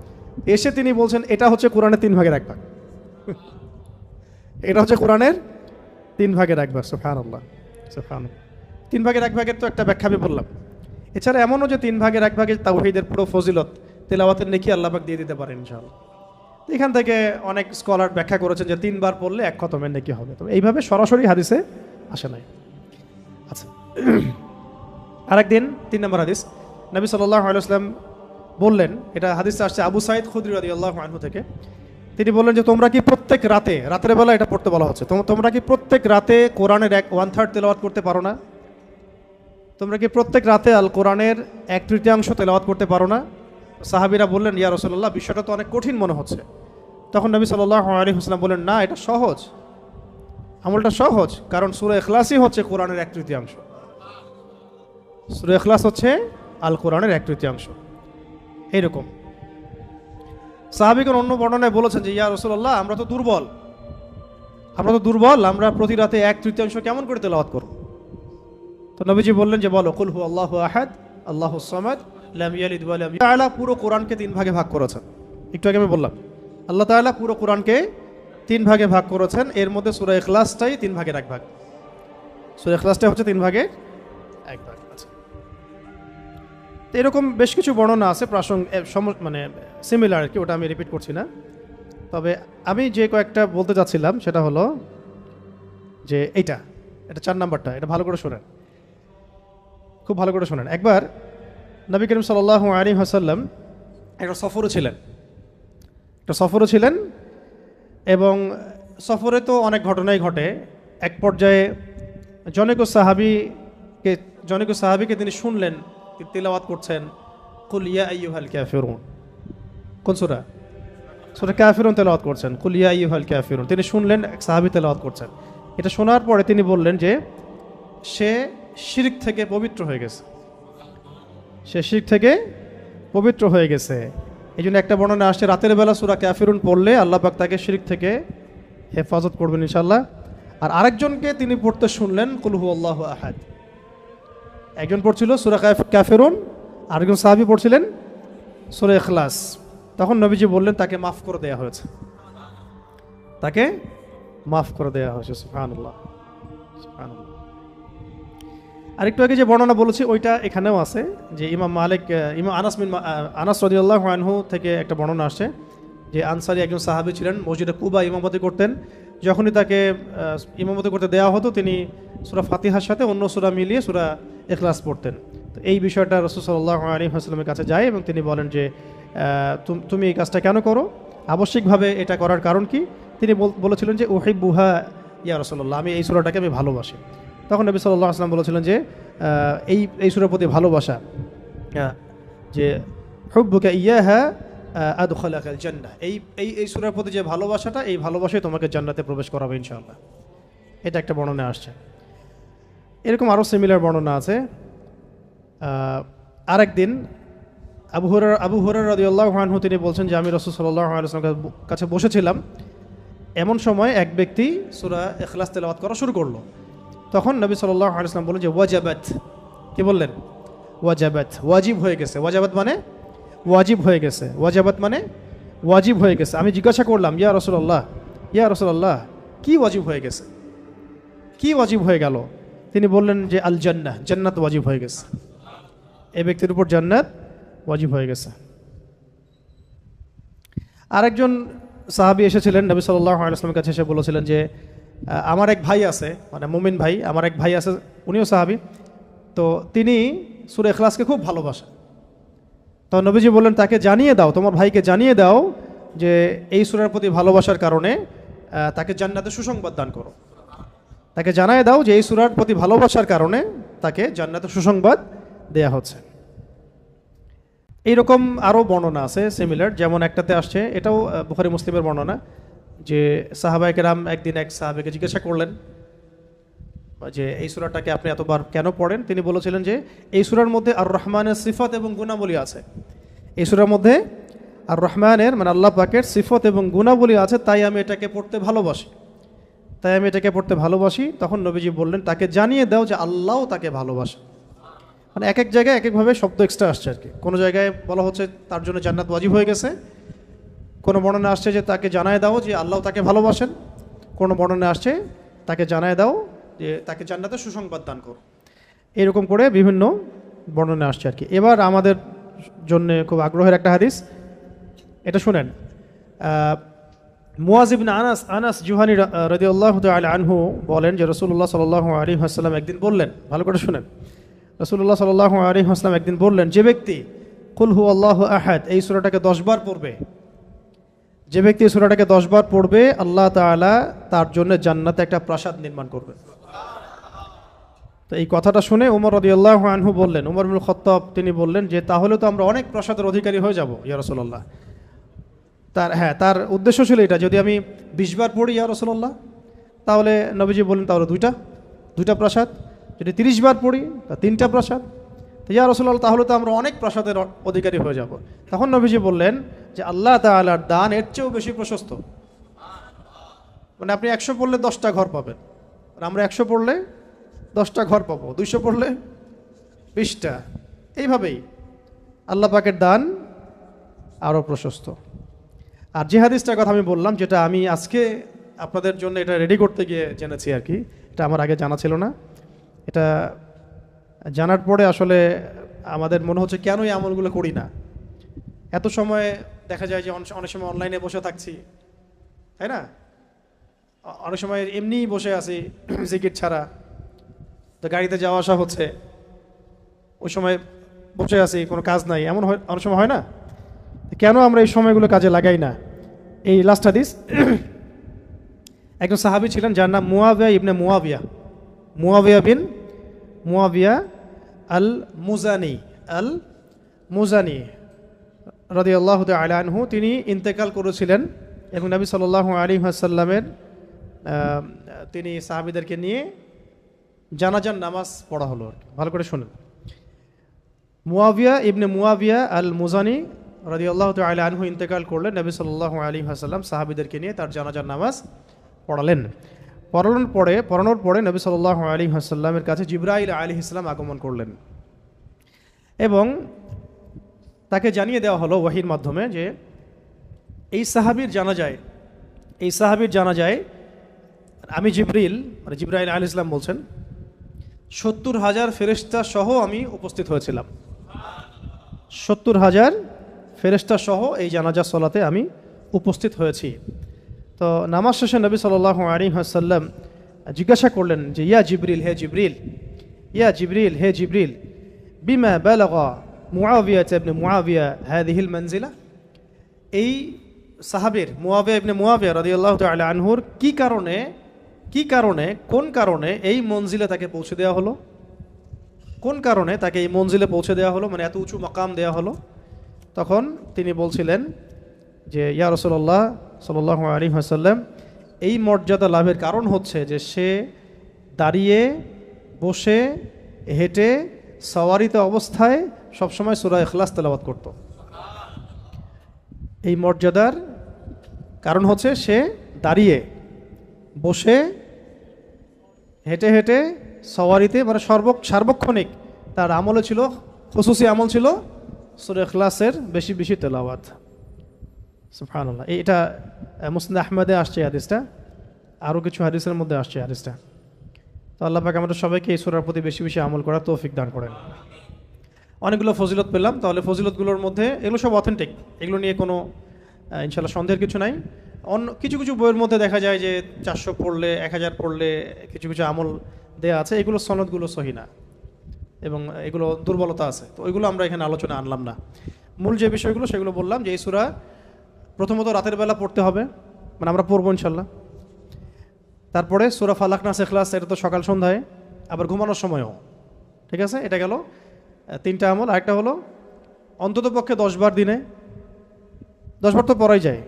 এসে তিনি বলছেন এটা হচ্ছে কোরআনের 3 ভাগের 1 ভাগ, এটা হচ্ছে কোরআনের 3 ভাগের 1 ভাগ। সুবহানাল্লাহ, সুবহানাল্লাহ। 3 ভাগের 1 ভাগের তো একটা ব্যাখ্যা আমি বললাম। এছাড়া এমনও যে 3 ভাগের 1 ভাগের তাওহীদের পুরো ফজিলত তেলাওয়াতের নেকি আল্লাহ পাক দিয়ে দিতে পারেন ইনশাআল্লাহ। এখান থেকে অনেক স্কলার ব্যাখ্যা করেছেন যে 3 বার পড়লে 1 খতমের নেকি হবে। তবে এইভাবে সরাসরি হাদিসে আসে নাই। আচ্ছা, আরেকদিন 3 নম্বর হাদিস, নবী সাল্লাল্লাহু আলাইহি ওয়াসাল্লাম বললেন, এটা হাদিসে আসছে আবু সাঈদ খুদরি রাদিয়াল্লাহু আনহু থেকে, তিনি বললেন যে তোমরা কি প্রত্যেক রাতে, রাতের বেলা এটা পড়তে বলা হচ্ছে, তোমরা কি প্রত্যেক রাতে কোরআনের 1/3 তেলাওয়াত করতে পারো না? তোমরা কি প্রত্যেক রাতে আল কোরআনের 1/3 তেলাওয়াত করতে পারো না? সাহাবীরা বললেন, ইয়া রাসূলুল্লাহ, বিষয়টা তো অনেক কঠিন মনে হচ্ছে। তখন নবী সাল্লাল্লাহু আলাইহি ওয়াসাল্লাম বললেন, না, এটা সহজ, আমলটা সহজ, কারণ সূরা ইখলাসই হচ্ছে কোরআনের 1/3। সূরা ইখলাস হচ্ছে আল কোরআনের 1/3। এইরকম সাহাবীগণ অন্য বর্ণনায় বলেছেন যে ইয়া রাসূলুল্লাহ, আমরা তো দুর্বল, আমরা প্রতি রাতে 1/3 কেমন করে তেলাওয়াত করব? তো নবীজি বললেন যে বলো, কুল হুয়াল্লাহু আহাদ আল্লাহুস সামাদ লাম ইয়ালিদ ওয়া লাম ইউলাদ। আল্লাহ তাআলা পুরো কোরআনকে 3 ভাগে ভাগ করেছেন। একটু আগে আমি বললাম আল্লাহ তাআলা পুরো কোরআনকে 3 ভাগে ভাগ করেছেন, এর মধ্যে সূরা ইখলাসটাই 3 ভাগের 1 ভাগ। সূরা ইখলাসটা হচ্ছে 3 ভাগের 1 ভাগ। আচ্ছা, তো এরকম বেশ কিছু বর্ণনা আছে মানে সিমিলার আর কি, ওটা আমি রিপিট করছি না। তবে আমি যে কয়েকটা বলতে চাচ্ছিলাম সেটা হলো যে এটা 4 নাম্বারটা, এটা ভালো করে শোনেন, খুব ভালো করে শোনেন। একবার নবী করিম সাল্লাল্লাহু আলাইহি ওয়াসাল্লাম একটা সফরে ছিলেন এবং সফরে তো অনেক ঘটনাই ঘটে। এক পর্যায়ে জনৈক সাহাবীকে তিনি শুনলেন তিলাওয়াত করছেন কুল ইয়া আইয়ুহাল কাফিরুন। কোন সূরা? সূরা কাফিরুন তেলাওয়াত করছেন, কুল ইয়া আইয়ুহাল কাফিরুন। তিনি শুনলেন এক সাহাবী তেলাওয়াত করছেন। এটা শোনার পরে তিনি বললেন যে সে শিরক থেকে পবিত্র হয়ে গেছে, এই জন্য একটা বর্ণনা আসছে রাতের বেলা সূরা কাফিরুন পড়লে আল্লাহ পাক তাকে শিরক থেকে হেফাজত করবেন ইনশাআল্লাহ। আর আরেকজনকে তিনি পড়তে শুনলেন কুল হুয়াল্লাহু আহাদ। একজন পড়ছিল সূরা কাফিরুন, আরেকজন সাহাবী পড়ছিলেন সূরা ইখলাস। তখন নবীজি বললেন তাকে মাফ করে দেয়া হয়েছে, সুবহানাল্লাহ, সুবহানাল্লাহ। আরেকটু আগে যে বর্ণনা বলেছি ওইটা এখানেও আছে, যে ইমাম আনাস রাদিয়াল্লাহু আনহু থেকে একটা বর্ণনা আসছে যে আনসারী একজন সাহাবী ছিলেন, মসজিদে কুবা ইমামতি করতেন। যখনই তাকে ইমামতি করতে দেওয়া হতো তিনি সূরা ফাতিহার সাথে অন্য সূরা মিলিয়ে সূরা ইখলাস পড়তেন। তো এই বিষয়টা রাসূল সাল্লাল্লাহু আলাইহি ওয়াসাল্লামের কাছে যায় এবং তিনি বলেন যে তুমি এই কাজটা কেন করো, আবশ্যিকভাবে এটা করার কারণ কি? তিনি বলেছিলেন যে উহিব্বুহা ইয়া রাসূলুল্লাহ, আমি এই সূরাটাকে আমি ভালোবাসি। তখন নবী সাল্লাল্লাহু আলাইহি ওয়াসাল্লাম বলেছিলেন যে এই সূরার প্রতি ভালোবাসা, যে হুব্বুকা ইয়াহা আদখালাকাল জান্নাহ, এই সূরার প্রতি যে ভালোবাসাটা, এই ভালোবাসাই তোমাকে জান্নাতে প্রবেশ করাবে ইনশাআল্লাহ। এটা একটা বর্ণনা আসছে। এরকম আরও সিমিলার বর্ণনা আছে। আরেকদিন আবু হুরায়রা রাদিয়াল্লাহু আনহু তিনি বলছেন যে আমি রাসূল সাল্লাল্লাহু আলাইহি ওয়াসাল্লামের কাছে বসেছিলাম, এমন সময় এক ব্যক্তি সূরা ইখলাস তেলাওয়াত করা শুরু করলো। তখন নবী সাল্লাল্লাহু আলাইহি ওয়াসাল্লাম বললেন যে ওয়াজাবাত, কি বললেন? ওয়াজাবাত, ওয়াজিব হয়ে গেছে। ওয়াজাবাত মানে ওয়াজিব হয়ে গেছে, ওয়াজাবাত মানে ওয়াজিব হয়ে গেছে। আমি জিজ্ঞাসা করলাম ইয়া রাসূলুল্লাহ কি ওয়াজিব হয়ে গেছে, কি ওয়াজিব হয়ে গেল? তিনি বললেন যে আল জান্নাহ, জান্নাত ওয়াজিব হয়ে গেছে, এই ব্যক্তির উপর জান্নাত ওয়াজিব হয়ে গেছে। আরেকজন সাহাবী এসেছিলেন নবী সাল্লাল্লাহু আলাইহি ওয়াসাল্লামের কাছে, এসে বলেছিলেন যে আমার এক ভাই আছে, মানে মুমিন ভাই, আমার এক ভাই আছে, উনিও সাহাবী, তো তিনি সূরা ইখলাসকে খুব ভালোবাসেন। তো নবীজি বললেন তাকে জানিয়ে দাও, তোমার ভাইকে জানিয়ে দাও যে এই সূরার প্রতি ভালোবাসার কারণে তাকে জান্নাতের সুসংবাদ দান করো। তাকে জানিয়ে দাও যে এই সূরার প্রতি ভালোবাসার কারণে তাকে জান্নাতের সুসংবাদ দেয়া হচ্ছে। এইরকম আরও বর্ণনা আছে সিমিলার, যেমন একটাতে আসছে, এটাও বুখারী মুসলিমের বর্ণনা, যে সাহাবায়ে কেরাম একদিন এক সাহাবীকে জিজ্ঞাসা করলেন যে এই সূরাটাকে আপনি এতবার কেন পড়েন? তিনি বলেছিলেন যে এই সূরার মধ্যে আর রহমানের সিফত এবং গুণাবলী আছে, এই সূরার মধ্যে আর রহমানের মানে আল্লাহ পাকের সিফত এবং গুণাবলী আছে, তাই আমি এটাকে পড়তে ভালোবাসি। তখন নবীজি বললেন তাকে জানিয়ে দাও যে আল্লাহও তাকে ভালোবাসে। মানে এক এক জায়গায় এক একভাবে শব্দ এক্সট্রা আসছে আর কি। কোনো জায়গায় বলা হচ্ছে তার জন্য জান্নাত ওয়াজিব হয়ে গেছে, কোনো বর্ণনা আসছে যে তাকে জানায় দাও যে আল্লাহ তাকে ভালোবাসেন, কোনো বর্ণনা আসছে তাকে জানায় দাও যে তাকে জান্নাতের সুসংবাদ দান করো। এরকম করে বিভিন্ন বর্ণনা আসছে আর কি। এবার আমাদের জন্য খুব আগ্রহের একটা হাদিস, এটা শুনেন। মুয়াজ ইবনে আনাস জুহানি রাদিয়াল্লাহু তাআলা আনহু বলেন যে রাসূলুল্লাহ সাল্লাল্লাহু আলাইহি ওয়াসাল্লাম একদিন বললেন, ভালো করে শুনেন, রাসূলুল্লাহ সাল্লাল্লাহু আলাইহি ওয়াসাল্লাম একদিন বললেন, যে ব্যক্তি কুল হুয়াল্লাহু আহাদ এই সূরাটাকে 10 বার পড়বে, যে ব্যক্তি এই সূরাটাকে 10 বার পড়বে, আল্লাহ তাআলা তার জন্য জান্নাতে একটা প্রাসাদ নির্মাণ করবেন। তো এই কথাটা শুনে ওমর রাদিয়াল্লাহু আনহু বললেন, ওমর ইবনুল খাত্তাব তিনি বললেন যে তাহলে তো আমরা অনেক প্রাসাদের অধিকারী হয়ে যাব ইয়া রাসূলুল্লাহ। তার উদ্দেশ্য ছিল এটা, যদি আমি 20 বার পড়ি ইয়া রাসূলুল্লাহ, তাহলে নবীজি বললেন তাহলে দুইটা প্রাসাদ, যদি 30 বার পড়ি তা 3টা প্রাসাদ, তো ইয়া রাসূলুল্লাহ তাহলে তো আমরা অনেক প্রাসাদের অধিকারী হয়ে যাব। তখন নবীজি বললেন যে আল্লাহ তাআলার দান এর চেয়েও বেশি প্রশস্ত, মানে আপনি 100 পড়লে 10টা ঘর পাবেন, আর আমরা 100 পড়লে 10টা ঘর পাবো, 200 পড়লে 20টা। এইভাবেই আল্লাহ পাকের দান আরও প্রশস্ত। আর যে হাদিসটার কথা আমি বললাম, যেটা আমি আজকে আপনাদের জন্য এটা রেডি করতে গিয়ে জেনেছি আর কি, এটা আমার আগে জানা ছিল না। এটা জানার পরে আসলে আমাদের মনে হচ্ছে কেন এই আমলগুলো করি না। এত সময় দেখা যায় যে অনেক সময় অনলাইনে বসে থাকছি, তাই না? অনেক সময় এমনিই বসে আছি জিকির ছাড়া, তো গাড়িতে যাওয়া আসা হচ্ছে, ওই সময় বসে আছি, কোনো কাজ নাই, এমন অনেক সময় হয় না? কেন আমরা এই সময়গুলো কাজে লাগাই না? এই লাস্ট হাদিস, একজন সাহাবী ছিলেন যার নাম মুয়াবিয়া ইবনে মুয়াবিয়া বিন মুয়াবিয়া আল মুজানি রাদিয়াল্লাহু তাআলা আনহু, তিনি ইন্তেকাল করেছিলেন এবং নবী সাল্লাল্লাহু আলাইহি ওয়াসাল্লামের তিনি সাহাবীদেরকে নিয়ে জানাজার নামাজ পড়া হলো। ভালো করে শুনুন, মুয়াবিয়া ইবনে মুয়াবিয়া আল মুজানি রাদিয়াল্লাহু তাআলা আনহু ইন্তেকাল করলেন, নবী সাল্লাল্লাহু আলাইহি ওয়াসাল্লাম সাহাবীদেরকে নিয়ে তার জানাজার নামাজ পড়ানোর পরে নবী সাল্লাল্লাহু আলাইহি ওয়াসাল্লামের কাছে জিবরাইল আলাইহিস সালাম আগমন করলেন এবং তাকে জানিয়ে দেওয়া হলো ওয়াহির মাধ্যমে যে এই সাহাবীর জানাজায় আমি জিবরাইল আলাইহিস সালাম বলছেন 70,000 ফেরেশতা সহ আমি উপস্থিত হয়েছিলাম। 70,000 ফেরেশতা সহ এই জানাজা সালাতে আমি উপস্থিত হয়েছি। তো নামাজ শেষে নবী সাল্লাল্লাহু আলাইহি ওয়াসাল্লাম জিজ্ঞাসা করলেন যে ইয়া জিবরিল হে জিবরিল বিমা বালাগা মুআবিয়া ইবনে মুআবিয়া হাযিহিল মানজিলা, এই সাহাবীর মুআবিয়া ইবনে মুআবিয়া রাদিয়াল্লাহু তাআলা আনহুর কোন কারণে এই মঞ্জিলে তাকে পৌঁছে দেওয়া হলো, কোন কারণে তাকে এই মঞ্জিলে পৌঁছে দেওয়া হলো, মানে এত উঁচু মাকাম দেওয়া হলো। তখন তিনি বলছিলেন যে ইয়া রাসূলুল্লাহ সাল্লাল্লাহু আলাইহি ওয়াসাল্লাম, এই মর্যাদা লাভের কারণ হচ্ছে যে সে দাঁড়িয়ে, বসে, হেঁটে সওয়ারিতে অবস্থায় সবসময় সূরা ইখলাস তেলাওয়াত করত। এই মর্যাদার কারণ হচ্ছে সে দাঁড়িয়ে, বসে, হেঁটে হেঁটে সওয়ারিতে মানে সার্বক্ষণিক তার আমলে ছিল, খুসুসি আমল ছিল সূরা ইখলাসের বেশি বেশি তেলাওয়াত। সুবহানাল্লাহ। এটা মুসনাদ আহমদে আসছে হাদিসটা, আরও কিছু হাদিসের মধ্যে আসছে হাদিসটা। তো আল্লাহ পাক আমাদের সবাইকে এই সূরার প্রতি বেশি বেশি আমল করার তৌফিক দান করেন। অনেকগুলো ফজিলত পেলাম, তাহলে ফজিলতগুলোর মধ্যে এগুলো সব অথেন্টিক, এগুলো নিয়ে কোনো ইনশাল্লাহ সন্দেহের কিছু নাই। অন্য কিছু কিছু বইয়ের মধ্যে দেখা যায় যে 400 পড়লে, 1000 পড়লে কিছু কিছু আমল দেয়া আছে, এগুলো সনদগুলো সহি না এবং এগুলো দুর্বলতা আছে, তো ওইগুলো আমরা এখানে আলোচনা আনলাম না। মূল যে বিষয়গুলো সেগুলো বললাম যে এই সূরা প্রথমত রাতের বেলা পড়তে হবে, মানে আমরা পড়বো ইনশাল্লাহ। তারপরে সূরা ফালাক নাস ইখলাস, এটা তো সকাল সন্ধ্যায়, আবার ঘুমানোর সময়ও, ঠিক আছে। এটা গেল 3টা আমল। আরেকটা হলো অন্তত পক্ষে 10 বার দিনে, 10 বার তো পড়াই যায়,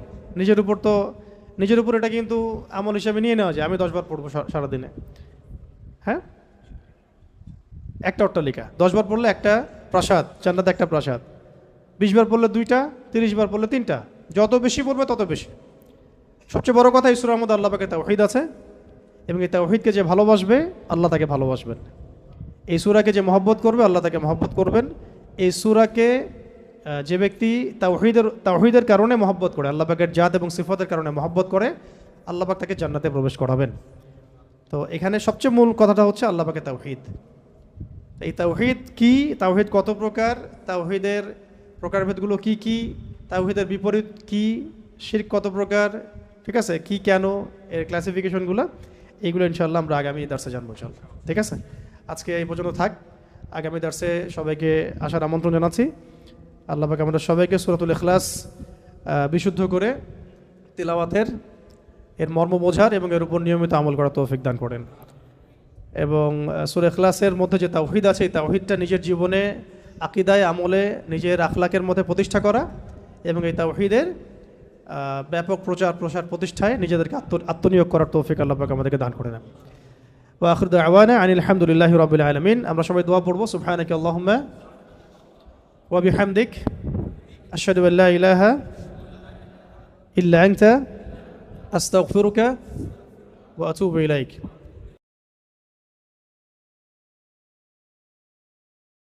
নিজের উপর এটা কিন্তু আমল হিসাবে নিয়ে নেওয়া যায়। আমি 10 বার পড়বো সারাদিনে, হ্যাঁ, একটা অট্টালিকা, 10 বার পড়লে একটা প্রাসাদ, জান্নাতে একটা প্রাসাদ, 20 বার পড়লে 2টা, 30 বার পড়লে 3টা, যত বেশি পড়বে তত বেশি। সবচেয়ে বড় কথা, এই সূরার মধ্যে আল্লাহ পাকের তাওহীদ আছে এবং এই তাওহীদকে যে ভালোবাসবে আল্লাহ তাকে ভালোবাসবেন। এই সূরাকে যে মহব্বত করবে আল্লাহ তাকে মহব্বত করবেন। এই সূরাকে যে ব্যক্তি তাওহীদের কারণে মহব্বত করে, আল্লাহ পাকের জাত এবং সিফাতের কারণে মহব্বত করে, আল্লাহ পাক তাকে জান্নাতে প্রবেশ করাবেন। তো এখানে সবচেয়ে মূল কথাটা হচ্ছে আল্লাহ পাকের তাওহীদ। এই তাওহীদ কি, তাওহীদ কত প্রকার, তাওহীদের প্রকারভেদগুলো কি কি, তাওহীদের বিপরীত কি, শিরক কত প্রকার, ঠিক আছে, কি কেন, এর ক্লাসিফিকেশনগুলো, এইগুলো ইনশাআল্লাহ আমরা আগামী দার্সে জানবো ইনশাআল্লাহ। ঠিক আছে, আজকে এই পর্যন্ত থাক। আগামী দার্সে সবাইকে আসার আমন্ত্রণ জানাচ্ছি। আল্লাহ পাক আমাদের সবাইকে সূরাতুল ইখলাস বিশুদ্ধ করে তিলাওয়াতের, এর মর্ম বোঝার এবং এর উপর নিয়মিত আমল করার তৌফিক দান করেন। এবং সূরা ইখলাসের মধ্যে যে তাওহীদ আছে, এই তাওহীদটা নিজের জীবনে, আকীদায়, আমলে, নিজের আখলাকের মধ্যে প্রতিষ্ঠা করা এবং এই তাওহীদের ব্যাপক প্রসার প্রতিষ্ঠায় নিজেদেরকে আত্মনিয়োগ করার তৌফিক আল্লাহ পাক আমাদেরকে দান করে দেন। ওয়া আখিরু দাওয়ানা আনিল হামদুলিল্লাহি রাব্বিল আলামিন। আমরা সবাই দোয়া পড়ব, সুবহানাকা আল্লাহুম্মা ওয়া বিহামদিক আশহাদু আল্লা ইলাহা ইল্লা আনতা আস্তাগফিরুকা ওয়া আতুবু ইলাইক।